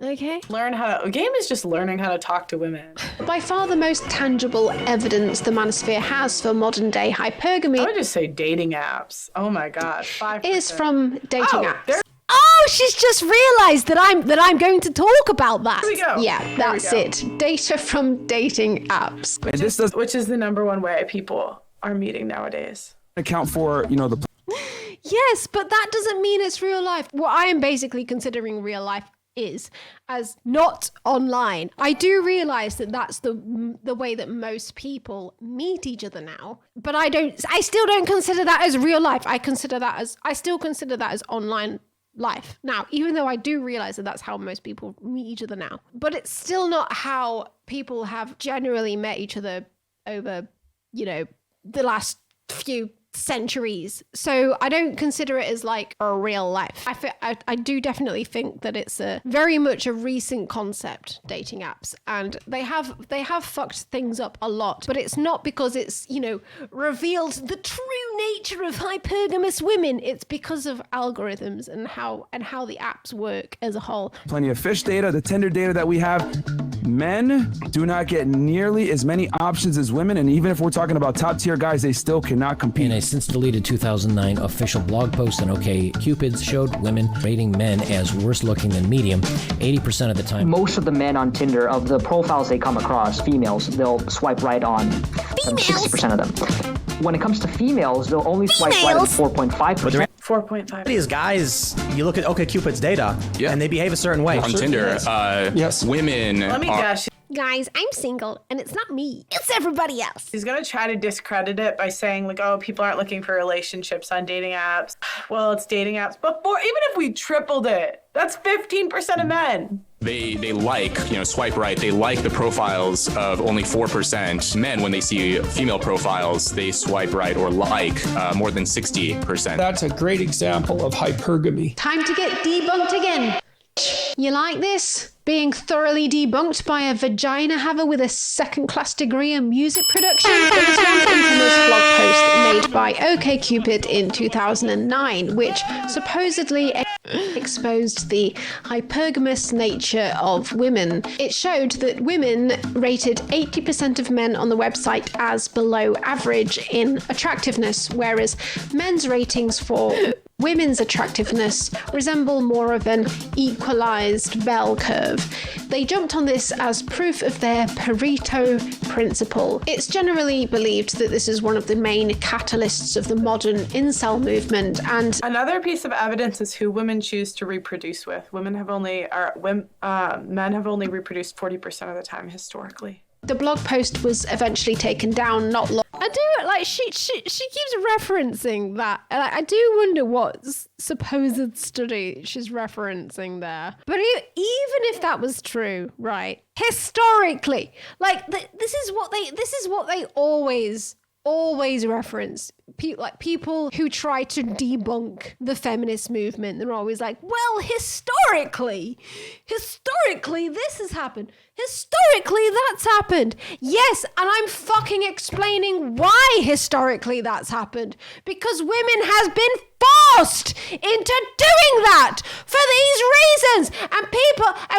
Okay? A game is just learning how to talk to women. By far the most tangible evidence the Manosphere has for modern day hypergamy. I would just say dating apps. Oh my god. 5%. Is from dating apps. Oh, she's just realized that I'm going to talk about that. Here we go. Yeah, that's it. Data from dating apps. Which is the number one way people are meeting nowadays. Account for, the Yes, but that doesn't mean it's real life. What I am basically considering real life is as not online. I do realize that that's the way that most people meet each other now, but I still don't consider that as real life. I still consider that as online life now, even though I do realize that that's how most people meet each other now, but it's still not how people have generally met each other over, the last few centuries. So I don't consider it as like a real life. I do definitely think that it's very much a recent concept, dating apps, and they have fucked things up a lot, but it's not because it's revealed the true nature of hypergamous women. It's because of algorithms and how the apps work as a whole. Plenty of fish data, the Tinder data that we have. Men do not get nearly as many options as women, and even if we're talking about top tier guys, they still cannot compete. In a since deleted 2009 official blog post on OkCupid showed women rating men as worse looking than medium 80% of the time. Most of the men on Tinder, of the profiles they come across, females, they'll swipe right on 60% of them. When it comes to females, they'll only swipe right on 4.5%. 4.5. These guys, you look at OkCupid's data, and they behave a certain way. On Tinder, yes, women. Let me guess. Guys, I'm single, and it's not me. It's everybody else. He's gonna try to discredit it by saying like, oh, people aren't looking for relationships on dating apps. Well, it's dating apps. But even if we tripled it, that's 15% of men. They like, swipe right. They like the profiles of only 4%. Men, when they see female profiles, they swipe right or like more than 60%. That's a great example of hypergamy. Time to get debunked again. You like this? Being thoroughly debunked by a vagina haver with a second-class degree in music production? There was one infamous blog post made by OkCupid in 2009, which supposedly exposed the hypergamous nature of women. It showed that women rated 80% of men on the website as below average in attractiveness, whereas men's ratings for women's attractiveness resemble more of an equalized bell curve. They jumped on this as proof of their Pareto principle. It's generally believed that this is one of the main catalysts of the modern incel movement. And another piece of evidence is who women choose to reproduce with. Men have only reproduced 40% of the time historically. The blog post was eventually taken down not long. I do like she keeps referencing that. I do wonder what supposed study she's referencing there. But even if that was true, right? Historically, this is what they always reference. People who try to debunk the feminist movement, they're always like, well, historically this has happened. Historically that's happened. Yes, and I'm fucking explaining why historically that's happened. Because women has been forced into doing that for these reasons. And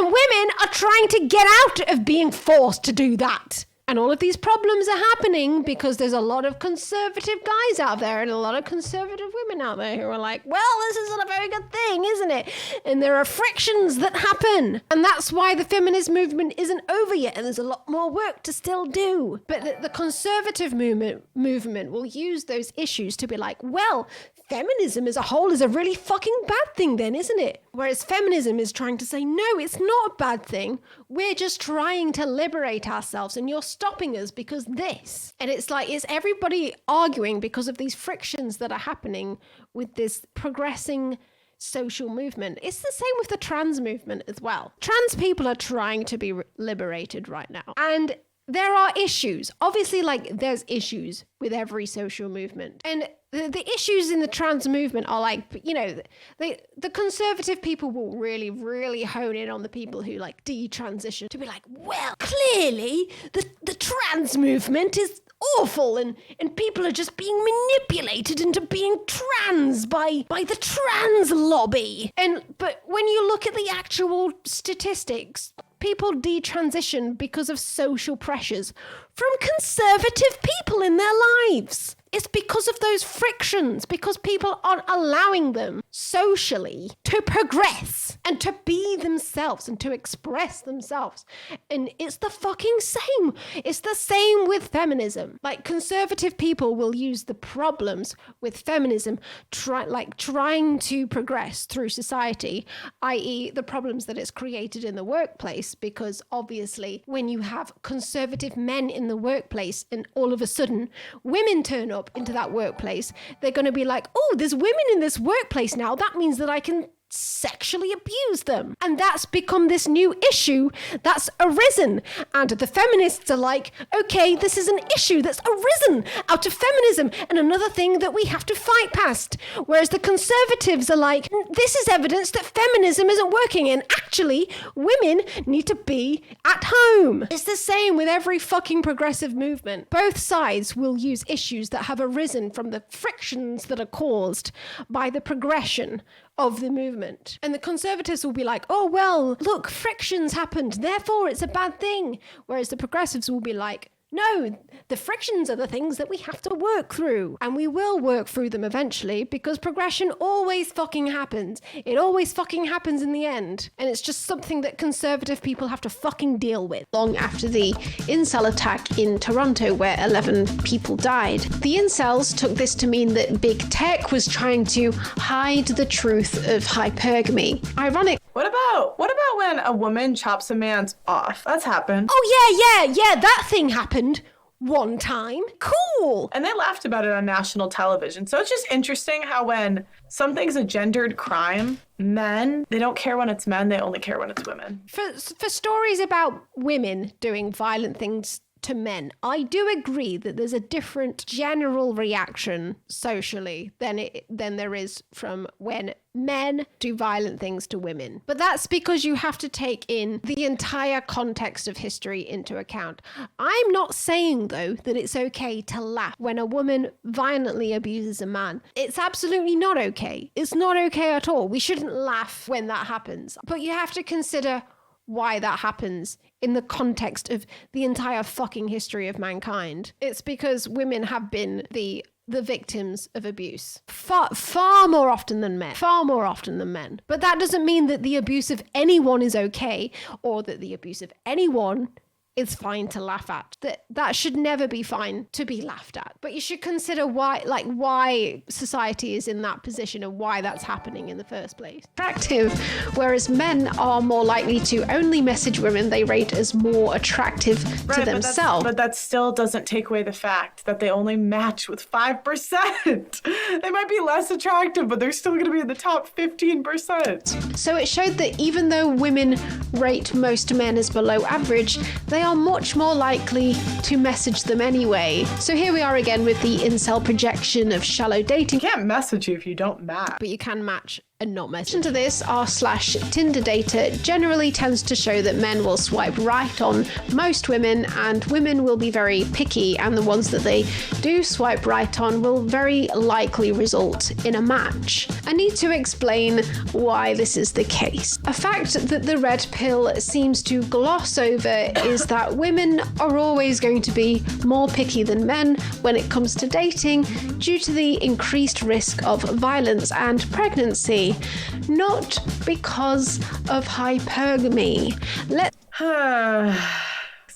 women are trying to get out of being forced to do that. And all of these problems are happening because there's a lot of conservative guys out there and a lot of conservative women out there who are like, well, this isn't a very good thing, isn't it? And there are frictions that happen. And that's why the feminist movement isn't over yet. And there's a lot more work to still do. But the conservative movement will use those issues to be like, well, feminism as a whole is a really fucking bad thing then, isn't it? Whereas feminism is trying to say, no, it's not a bad thing. We're just trying to liberate ourselves and you're stopping us because this. And it's like, is everybody arguing because of these frictions that are happening with this progressing social movement? It's the same with the trans movement as well. Trans people are trying to be liberated right now. And there are issues. Obviously, there's issues with every social movement. And the issues in the trans movement are the conservative people will really, really hone in on the people who detransition to be like, well, clearly the trans movement is awful and people are just being manipulated into being trans by the trans lobby. But when you look at the actual statistics, people detransition because of social pressures from conservative people in their lives. It's because of those frictions, because people aren't allowing them socially to progress and to be themselves and to express themselves. And it's the fucking same. It's the same with feminism. Like, conservative people will use the problems with feminism, trying to progress through society, i.e. the problems that it's created in the workplace, because obviously when you have conservative men in the workplace and all of a sudden women turn up into that workplace, they're going to be like, oh, there's women in this workplace now. That means that I can sexually abuse them. And that's become this new issue that's arisen. And the feminists are like, okay, this is an issue that's arisen out of feminism and another thing that we have to fight past. Whereas the conservatives are like, this is evidence that feminism isn't working and actually women need to be at home. It's the same with every fucking progressive movement. Both sides will use issues that have arisen from the frictions that are caused by the progression of the movement. And the conservatives will be like, oh, well, look, frictions happened, therefore it's a bad thing. Whereas the progressives will be like, no, the frictions are the things that we have to work through. And we will work through them eventually because progression always fucking happens. It always fucking happens in the end. And it's just something that conservative people have to fucking deal with. Long after the incel attack in Toronto where 11 people died, the incels took this to mean that big tech was trying to hide the truth of hypergamy. Ironic. What about when a woman chops a man's off? That's happened. Oh, yeah, that thing happened one time. Cool. And they laughed about it on national television. So it's just interesting how when something's a gendered crime, men, they don't care when it's men, they only care when it's women. For stories about women doing violent things to men, I do agree that there's a different general reaction socially than there is from when men do violent things to women. But that's because you have to take in the entire context of history into account. I'm not saying, though, that it's okay to laugh when a woman violently abuses a man. It's absolutely not okay. It's not okay at all. We shouldn't laugh when that happens. But you have to consider why that happens in the context of the entire fucking history of mankind. It's because women have been the victims of abuse far more often than men. But that doesn't mean that the abuse of anyone is okay or that the abuse of anyone is fine to laugh at. That should never be fine to be laughed at. But you should consider why society is in that position and why that's happening in the first place. Attractive, whereas men are more likely to only message women they rate as more attractive to themselves. But that still doesn't take away the fact that they only match with 5%. They might be less attractive, but they're still going to be in the top 15%. So it showed that even though women rate most men as below average, they are much more likely to message them anyway. So here we are again with the incel projection of shallow dating. You can't message you if you don't match. But you can match and not message. In addition to this, r/Tinder data generally tends to show that men will swipe right on most women and women will be very picky, and the ones that they do swipe right on will very likely result in a match. I need to explain why this is the case. A fact that the red pill seems to gloss over is that women are always going to be more picky than men when it comes to dating due to the increased risk of violence and pregnancy. Not because of hypergamy.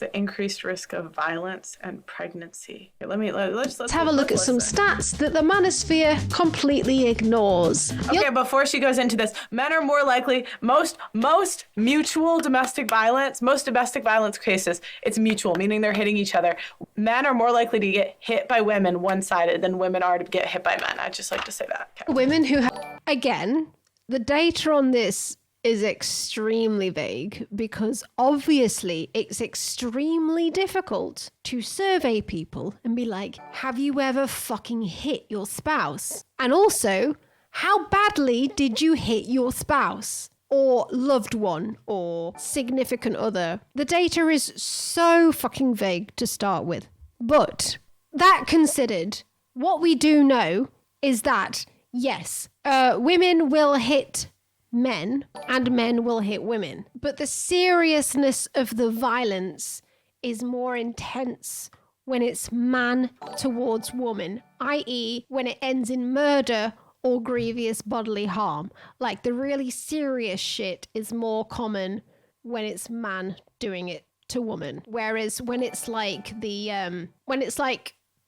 The increased risk of violence and pregnancy. Here, let's have a look at some stats that the Manosphere completely ignores. Okay, before she goes into this, men are more likely, most mutual domestic violence, most domestic violence cases, it's mutual, meaning they're hitting each other. Men are more likely to get hit by women one-sided than women are to get hit by men. I'd just like to say that. Okay. Women who have, again, the data on this is extremely vague because obviously it's extremely difficult to survey people and be like, have you ever fucking hit your spouse? And also, how badly did you hit your spouse or loved one or significant other? The data is so fucking vague to start with. But that considered, what we do know is that, yes, women will hit men, and men will hit women. But the seriousness of the violence is more intense when it's man towards woman, i.e. when it ends in murder or grievous bodily harm. Like, the really serious shit is more common when it's man doing it to woman. Whereas when it's like the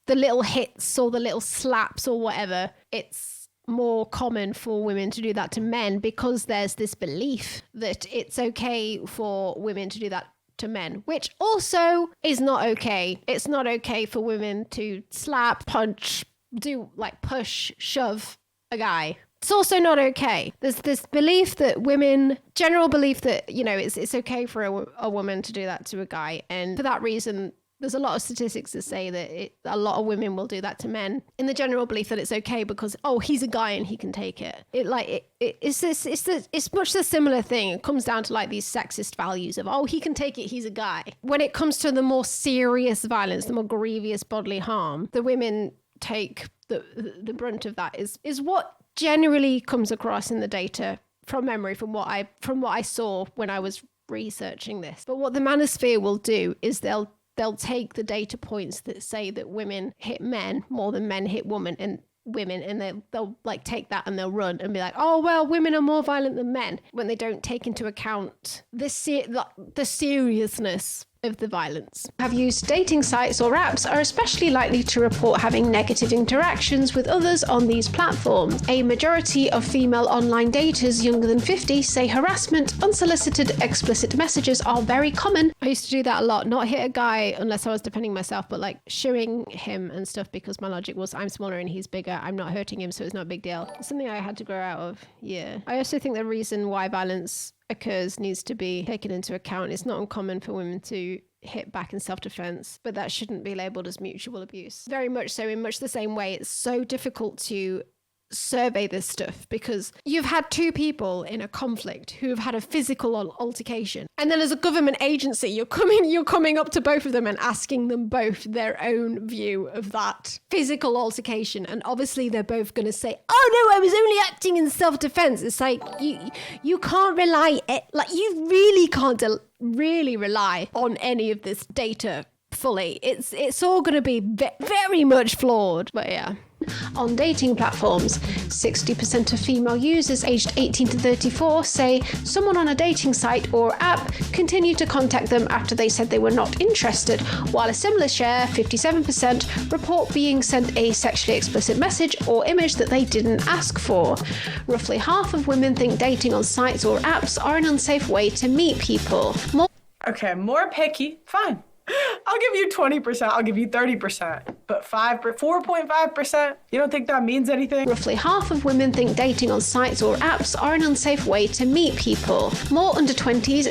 little hits or the little slaps or whatever, it's more common for women to do that to men, because there's this belief that it's okay for women to do that to men, which also is not okay. It's not okay for women to slap, punch, do like push, shove a guy. It's also not okay. There's this belief that general belief that, you know, it's okay for a woman to do that to a guy. And for that reason, there's a lot of statistics that say that a lot of women will do that to men in the general belief that it's okay because, oh, he's a guy and he can take it. It's much the similar thing. It comes down to like these sexist values of, oh, he can take it, he's a guy. When it comes to the more serious violence, the more grievous bodily harm, the women take the brunt of that is what generally comes across in the data from memory, from what I saw when I was researching this. But what the Manosphere will do is they'll take the data points that say that women hit men more than men hit women, and they'll like take that and they'll run and be like, oh, well, women are more violent than men, when they don't take into account the seriousness of the violence. Have used dating sites or apps are especially likely to report having negative interactions with others on these platforms. A majority of female online daters younger than 50 say harassment, unsolicited, explicit messages are very common. I used to do that a lot, not hit a guy unless I was defending myself, but like shooing him and stuff, because my logic was, I'm smaller and he's bigger, I'm not hurting him, so it's not a big deal. It's something I had to grow out of. Yeah. I also think the reason why violence occurs needs to be taken into account. It's not uncommon for women to hit back in self-defense, but that shouldn't be labeled as mutual abuse. Very much so, in much the same way, it's so difficult to survey this stuff because you've had two people in a conflict who have had a physical altercation, and then as a government agency you're coming up to both of them and asking them both their own view of that physical altercation, and obviously they're both going to say, oh no, I was only acting in self-defense. It's like you can't rely, like you really can't really rely on any of this data fully. It's all going to be very much flawed. But yeah. On dating platforms, 60% of female users aged 18 to 34 say someone on a dating site or app continued to contact them after they said they were not interested, while a similar share, 57%, report being sent a sexually explicit message or image that they didn't ask for. Roughly half of women think dating on sites or apps are an unsafe way to meet people. More picky, fine. I'll give you 20%, I'll give you 30%, but 4.5%, you don't think that means anything? Roughly half of women think dating on sites or apps are an unsafe way to meet people. More under 20s...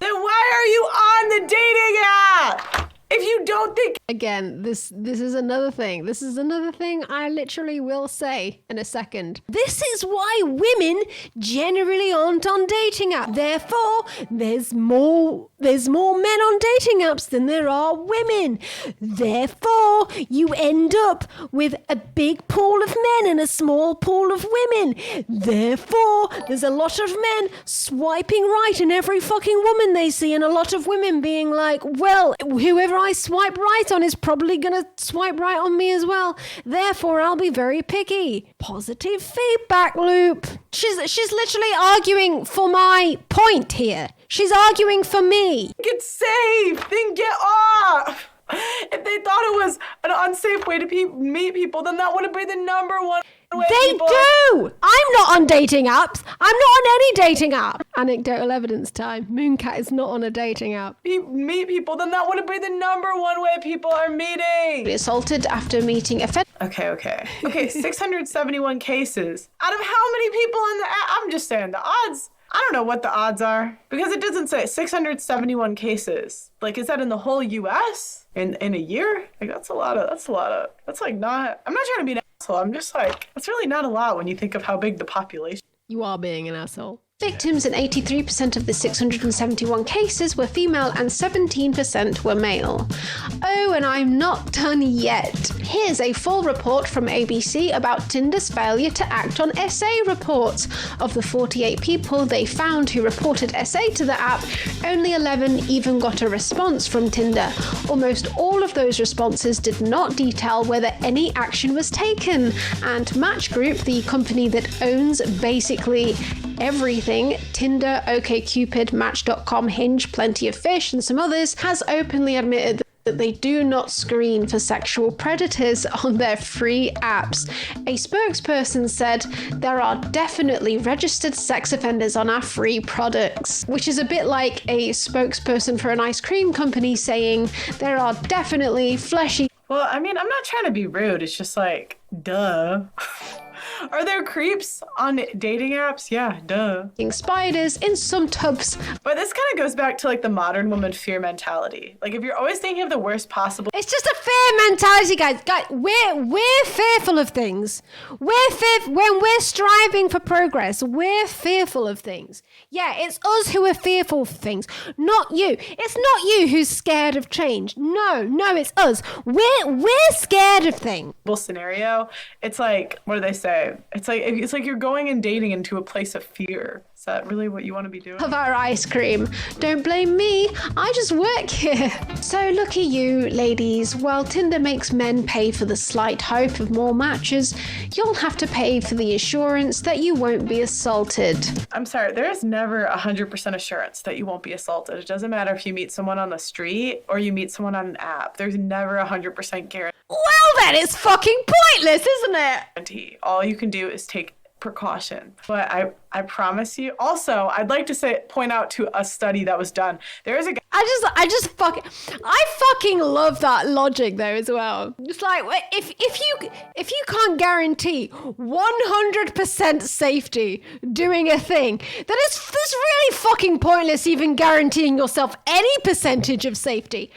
Then why are you on the dating app? If you don't think... Again, this is another thing. This is another thing I literally will say in a second. This is why women generally aren't on dating apps. Therefore, there's more men on dating apps than there are women. Therefore, you end up with a big pool of men and a small pool of women. Therefore, there's a lot of men swiping right in every fucking woman they see, and a lot of women being like, well, whoever I swipe right on is probably gonna swipe right on me as well. Therefore, I'll be very picky. Positive feedback loop. She's literally arguing for my point here. She's arguing for me. Get safe, then get off. If they thought it was an unsafe way to meet people, then that would have been the number one way. They do! I'm not on dating apps. I'm not on any dating app. Anecdotal evidence time. Mooncat is not on a dating app. Meet people, then that would have been the number one way people are meeting. Assaulted after meeting a Okay, 671 cases. Out of how many people in the app? I'm just saying the odds. I don't know what the odds are because it doesn't say 671 cases. Like, is that in the whole US in a year? Like, that's like not, I'm not trying to be an asshole. I'm just like, that's really not a lot when you think of how big the population. You are being an asshole. Victims in 83% of the 671 cases were female and 17% were male. Oh, and I'm not done yet. Here's a full report from ABC about Tinder's failure to act on SA reports. Of the 48 people they found who reported SA to the app, only 11 even got a response from Tinder. Almost all of those responses did not detail whether any action was taken. And Match Group, the company that owns basically everything, Tinder, OkCupid, Match.com, Hinge, Plenty of Fish, and some others, has openly admitted that they do not screen for sexual predators on their free apps. A spokesperson said, "There are definitely registered sex offenders on our free products," which is a bit like a spokesperson for an ice cream company saying, "There are definitely fleshy..." Well, I mean, I'm not trying to be rude. It's just like, duh. Are there creeps on dating apps? Yeah, duh. Spiders in some tubs. But this kind of goes back to like the modern woman fear mentality. Like if you're always thinking of the worst possible. It's just a fear mentality, guys. We're fearful of things. When we're striving for progress, we're fearful of things. Yeah, it's us who are fearful of things, not you. It's not you who's scared of change. No, it's us. We're scared of things. Scenario. It's like, what do they say? It's like you're going and dating into a place of fear. Is that really what you want to be doing? Of our ice cream. Don't blame me. I just work here. So lucky you, ladies. While Tinder makes men pay for the slight hope of more matches, you'll have to pay for the assurance that you won't be assaulted. I'm sorry, there is never 100% assurance that you won't be assaulted. It doesn't matter if you meet someone on the street or you meet someone on an app. There's never 100% guarantee. Well, that is fucking pointless, isn't it? All you can do is take precaution. But I promise you. Also, I'd like to point out to a study that was done. There is a guy. I fucking love that logic though as well. It's like if you can't guarantee 100% safety doing a thing, then it's really fucking pointless even guaranteeing yourself any percentage of safety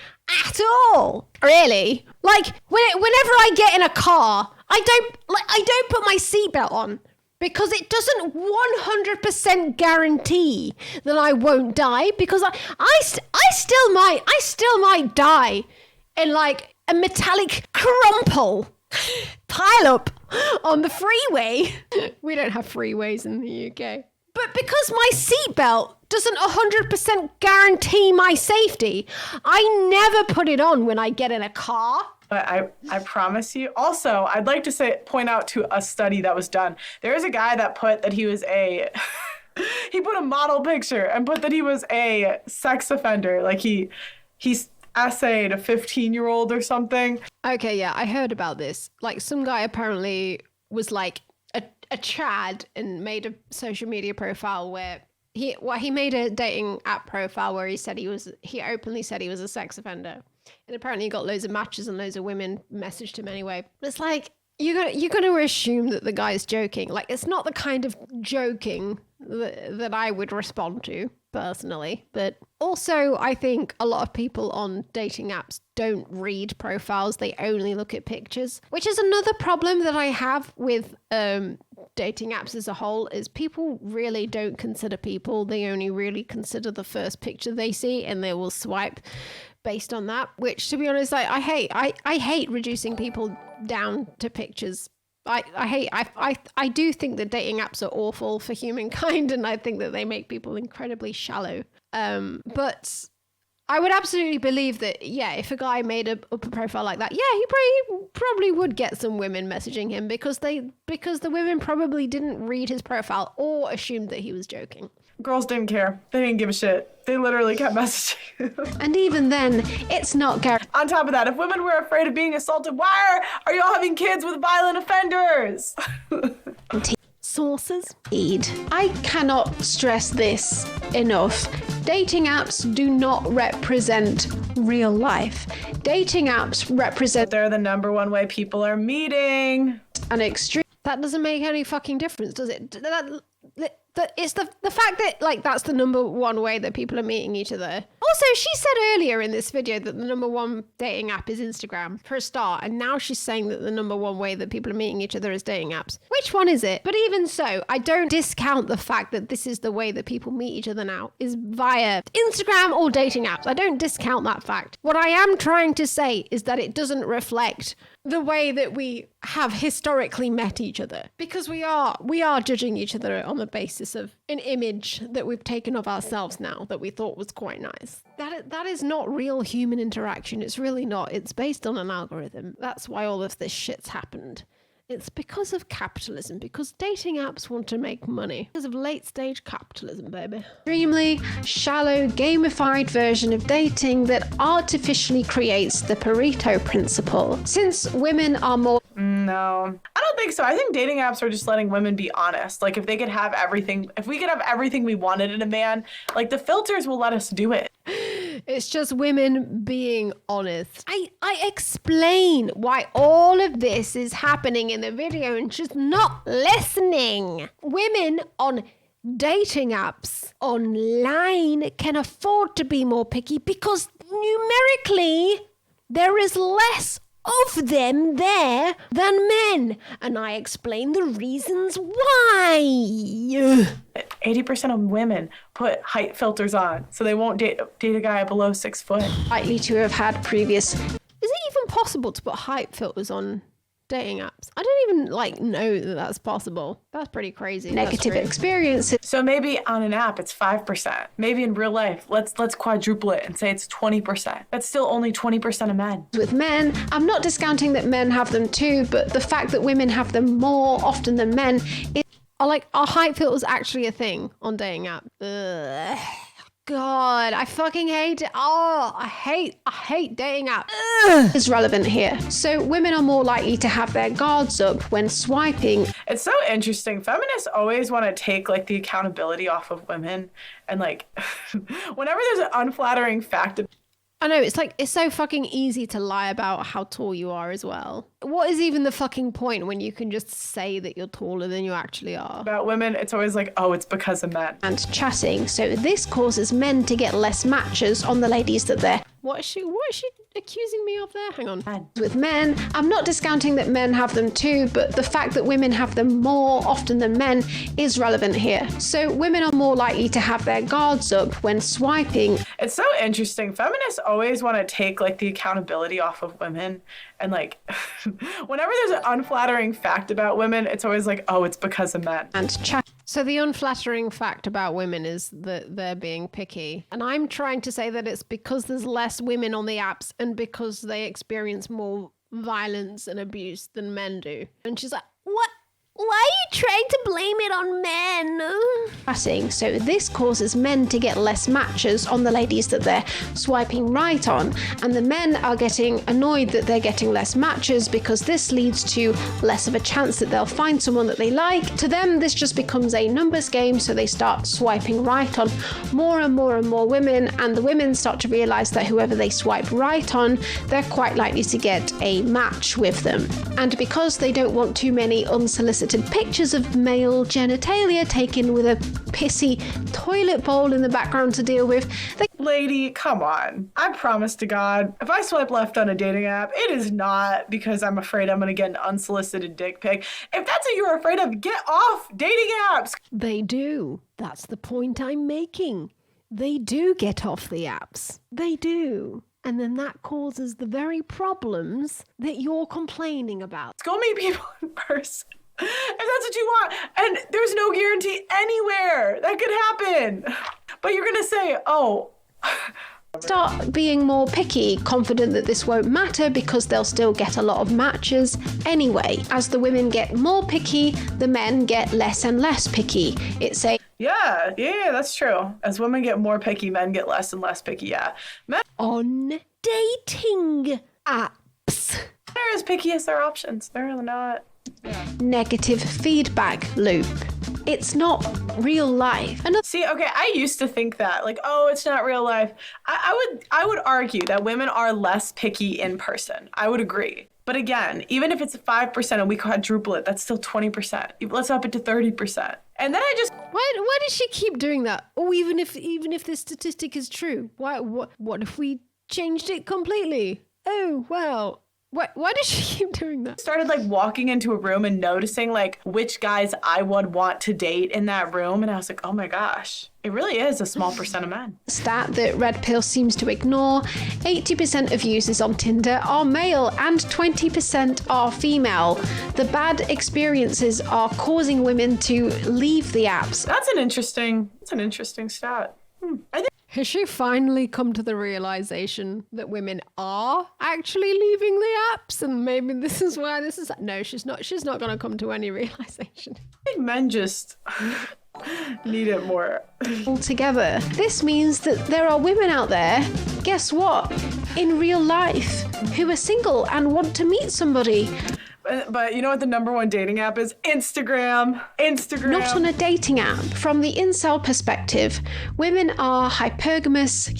at all. Really? Like whenever I get in a car, I don't put my seatbelt on. Because it doesn't 100% guarantee that I won't die, because I still might die in like a metallic crumple pile up on the freeway. We don't have freeways in the UK. But because my seatbelt doesn't 100% guarantee my safety, I never put it on when I get in a car. But I promise you. Also, I'd like to point out to a study that was done. There is a guy that put that he was he put a model picture and put that he was a sex offender. Like he essayed a 15-year-old or something. Okay, yeah, I heard about this. Like some guy apparently was like a Chad and made a social media profile where he made a dating app profile where he openly said he was a sex offender. And apparently he got loads of matches and loads of women messaged him anyway. It's like, you're going to assume that the guy's joking. Like, it's not the kind of joking that I would respond to, personally. But also, I think a lot of people on dating apps don't read profiles. They only look at pictures, which is another problem that I have with dating apps as a whole, is people really don't consider people. They only really consider the first picture they see, and they will swipe based on that, which, to be honest, I hate reducing people down to pictures. I do think that dating apps are awful for humankind, and I think that they make people incredibly shallow. But I would absolutely believe that, yeah, if a guy made a profile like that, yeah, he probably would get some women messaging him because the women probably didn't read his profile or assumed that he was joking. Girls didn't care. They didn't give a shit. They literally kept messaging. And even then, it's not guaranteed. On top of that, if women were afraid of being assaulted, why are y'all having kids with violent offenders? Sources. I cannot stress this enough. Dating apps do not represent real life. Dating apps represent... They're the number one way people are meeting. An extreme... That doesn't make any fucking difference, does it? It's the fact fact that like that's the number one way that people are meeting each other. Also, she said earlier in this video that the number one dating app is Instagram for a start, and now she's saying that the number one way that people are meeting each other is dating apps. Which one is it? But even so, I don't discount the fact that this is the way that people meet each other now, is via Instagram or dating apps. I don't discount that fact. What I am trying to say is that it doesn't reflect the way that we have historically met each other, because we are judging each other on the basis of an image that we've taken of ourselves now that we thought was quite nice. That is not real human interaction. It's really not. It's based on an algorithm. That's why all of this shit's happened. It's because of capitalism, because dating apps want to make money. Because of late stage capitalism, baby. Extremely shallow, gamified version of dating that artificially creates the Pareto principle. Since women are more... No, I don't think so. I think dating apps are just letting women be honest. Like if they could have everything, if we could have everything we wanted in a man, like the filters will let us do it. It's just women being honest. I explain why all of this is happening in the video and she's not listening. Women on dating apps online can afford to be more picky because numerically there is less of them there than men. And I explain the reasons why. 80% of women put height filters on, so they won't date a guy below 6 foot. Likely to have had previous... Is it even possible to put height filters on dating apps? I don't even know that that's possible. That's pretty crazy. Negative experiences. So maybe on an app it's 5%. Maybe in real life, let's quadruple it and say it's 20%. That's still only 20% of men. With men, I'm not discounting that men have them too, but the fact that women have them more often than men is... Are height filters actually a thing on dating app? Ugh. God, I fucking hate it. Oh, I hate dating apps. Is relevant here. So women are more likely to have their guards up when swiping. It's so interesting. Feminists always want to take like the accountability off of women, and like whenever there's an unflattering fact. I know, it's so fucking easy to lie about how tall you are as well. What is even the fucking point when you can just say that you're taller than you actually are? About women, it's always like, oh, it's because of men. And chatting, so this causes men to get less matches on the ladies that they're... What is she accusing me of there? Hang on. With men, I'm not discounting that men have them too, but the fact that women have them more often than men is relevant here. So women are more likely to have their guards up when swiping. It's so interesting. Feminists always want to take like the accountability off of women, and like whenever there's an unflattering fact about women, it's always like, oh, it's because of men. And chat. So the unflattering fact about women is that they're being picky. And I'm trying to say that it's because there's less women on the apps and because they experience more violence and abuse than men do. And she's like, what? Why are you trying to blame it on men? So this causes men to get less matches on the ladies that they're swiping right on, and the men are getting annoyed that they're getting less matches because this leads to less of a chance that they'll find someone that they like. To them, this just becomes a numbers game, so they start swiping right on more and more and more women, and the women start to realize that whoever they swipe right on, they're quite likely to get a match with them. And because they don't want too many unsolicited pictures of male genitalia taken with a pissy toilet bowl in the background to deal with. Lady, come on. I promise to God, if I swipe left on a dating app, it is not because I'm afraid I'm going to get an unsolicited dick pic. If that's what you're afraid of, get off dating apps. They do. That's the point I'm making. They do get off the apps. They do. And then that causes the very problems that you're complaining about. Let's go meet people in person. If that's what you want. And there's no guarantee anywhere that could happen. But you're going to say, oh. Start being more picky, confident that this won't matter because they'll still get a lot of matches anyway. As the women get more picky, the men get less and less picky. It's a... Yeah, that's true. As women get more picky, men get less and less picky, yeah. Men on dating apps. They're as picky as their options. They're really not. Yeah. Negative feedback loop. It's not real life. See, okay, I used to think that, like, oh, it's not real life. I would argue that women are less picky in person. I would agree. But again, even if it's 5% and we quadruple it, that's still 20%. Let's up it to 30%. And then I just why does she keep doing that? Oh, even if this statistic is true, what if we changed it completely? Oh wow. Why does she keep doing that? Started like walking into a room and noticing like which guys I would want to date in that room, and I was like, oh my gosh, it really is a small percent of men. Stat that Red Pill seems to ignore: 80% of users on Tinder are male and 20% are female. The bad experiences are causing women to leave the apps. That's an interesting stat. Has she finally come to the realization that women are actually leaving the apps, and maybe this is why this is... No, she's not going to come to any realization. I think men just need it more. Altogether. This means that there are women out there, guess what, in real life, who are single and want to meet somebody. But you know what the number one dating app is? Instagram. Not on a dating app. From the incel perspective, women are hypergamous,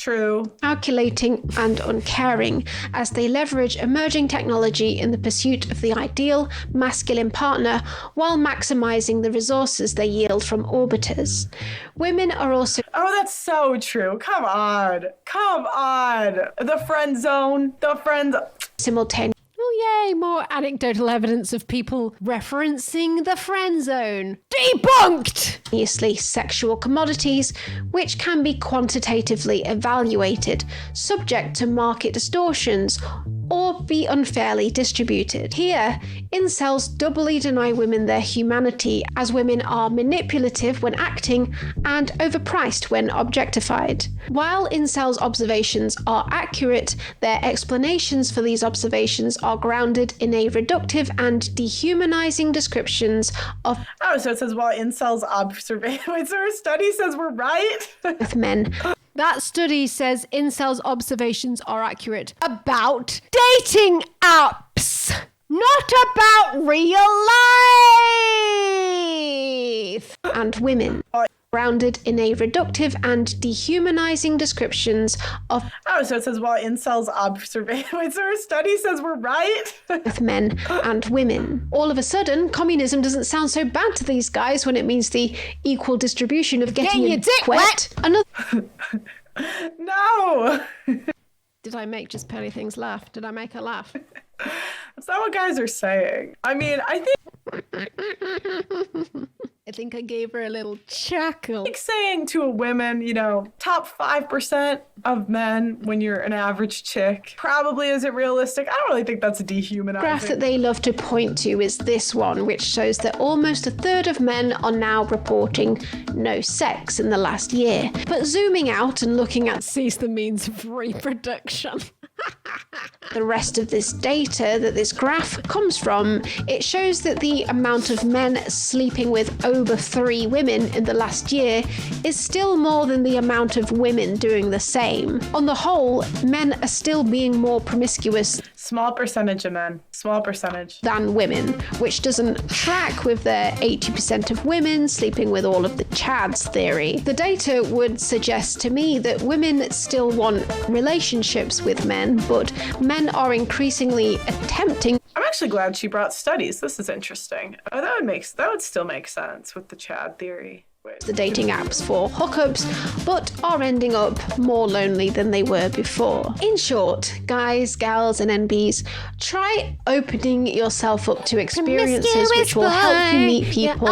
calculating, and uncaring as they leverage emerging technology in the pursuit of the ideal masculine partner while maximizing the resources they yield from orbiters. Women are also... Oh, that's so true. Come on. The friend zone. Simultaneously. Oh, yay, more anecdotal evidence of people referencing the friend zone. Debunked! Obviously, sexual commodities, which can be quantitatively evaluated, subject to market distortions, or be unfairly distributed. Here, incels doubly deny women their humanity, as women are manipulative when acting and overpriced when objectified. While incels' observations are accurate, their explanations for these observations are grounded in a reductive and dehumanizing descriptions of... Oh, so it says while incels observation... Wait, so our study says we're right? ...with men. That study says incels' observations are accurate about dating apps, not about real life. And women. Grounded in a reductive and dehumanizing descriptions of... Oh, so it says while incels observation... Wait, so our study says we're right? ...with men and women. All of a sudden, communism doesn't sound so bad to these guys when it means the equal distribution of getting your dick wet. No! Did I make Just Pearly Things laugh? Did I make her laugh? That's not what guys are saying. I mean, I think... I think I gave her a little chuckle. Like saying to a woman, you know, top 5% of men when you're an average chick probably isn't realistic. I don't really think that's dehumanizing. The graph that they love to point to is this one, which shows that almost a third of men are now reporting no sex in the last year. But zooming out and looking at cease the means of reproduction. The rest of this data that this graph comes from, it shows that the amount of men sleeping with over 3 women in the last year is still more than the amount of women doing the same. On the whole, men are still being more promiscuous. Small percentage of men. Small percentage. Than women, which doesn't track with their 80% of women sleeping with all of the Chads theory. The data would suggest to me that women still want relationships with men, but men are increasingly attempting... I'm actually glad she brought studies. This is interesting. Oh, that would still make sense with the Chad theory. The dating apps for hookups, but are ending up more lonely than they were before. In short, guys, gals, and NBs, try opening yourself up to experiences which will help you meet people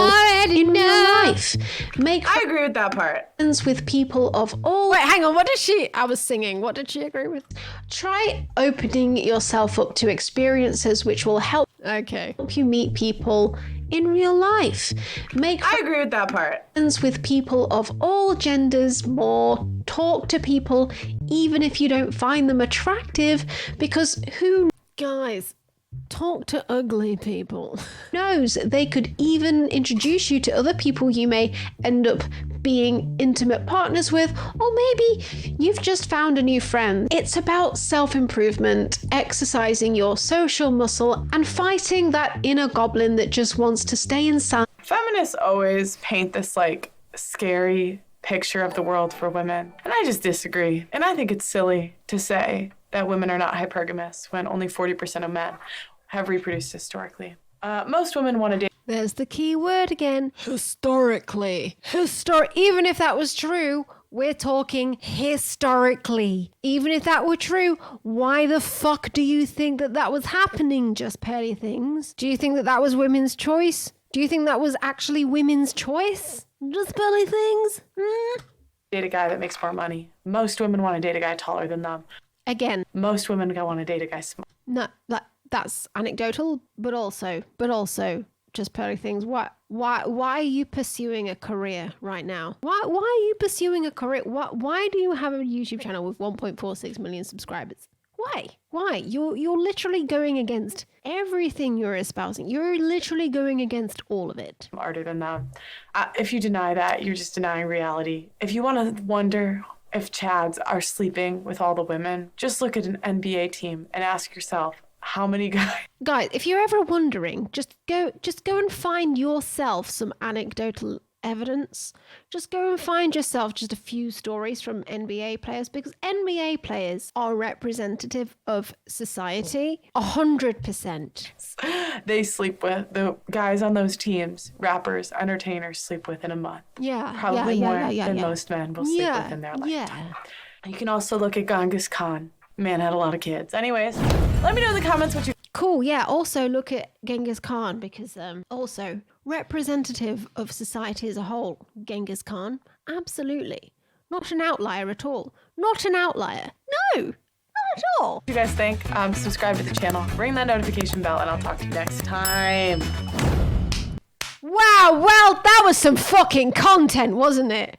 in real life. I agree with that part. Friends with people of all... Wait, hang on, what did she... I was singing. What did she agree with? Try opening yourself up to experiences which will help you meet people in real life. I agree with that part. Friends with people of all genders more. Talk to people even if you don't find them attractive, because who... Guys, talk to ugly people. Knows they could even introduce you to other people you may end up being intimate partners with, or maybe you've just found a new friend. It's about self-improvement, exercising your social muscle, and fighting that inner goblin that just wants to stay inside. Feminists always paint this like scary picture of the world for women, and I just disagree. And I think it's silly to say that women are not hypergamous when only 40% of men have reproduced historically. Most women want to date. There's the key word again. Historically. Even if that was true, we're talking historically. Even if that were true, why the fuck do you think that was happening, Just Pearly Things? Do you think that was women's choice? Do you think that was actually women's choice? Just Pearly Things? Date a guy that makes more money. Most women want to date a guy taller than them. Again. Most women want to date a guy small. No, that's anecdotal, but also, Just Pearly Things. Why are you pursuing a career right now? Why are you pursuing a career? Why do you have a YouTube channel with 1.46 million subscribers? Why? You're literally going against everything you're espousing. You're literally going against all of it. Smarter than them. If you deny that, you're just denying reality. If you want to wonder if Chads are sleeping with all the women, just look at an NBA team and ask yourself, how many guys, if you're ever wondering, just go and find yourself some anecdotal evidence. Just go and find yourself just a few stories from NBA players, because NBA players are representative of society 100%. They sleep with the guys on those teams, rappers, entertainers sleep with in a month. Probably more than most men will sleep with in their lifetime. You can also look at Genghis Khan. Man had a lot of kids. Anyways, let me know in the comments what you... Cool, yeah. Also look at Genghis Khan, because also representative of society as a whole, Genghis Khan. Absolutely. Not an outlier at all. Not an outlier. No, not at all. What do you guys think? Subscribe to the channel, ring that notification bell, and I'll talk to you next time. Wow, well, that was some fucking content, wasn't it?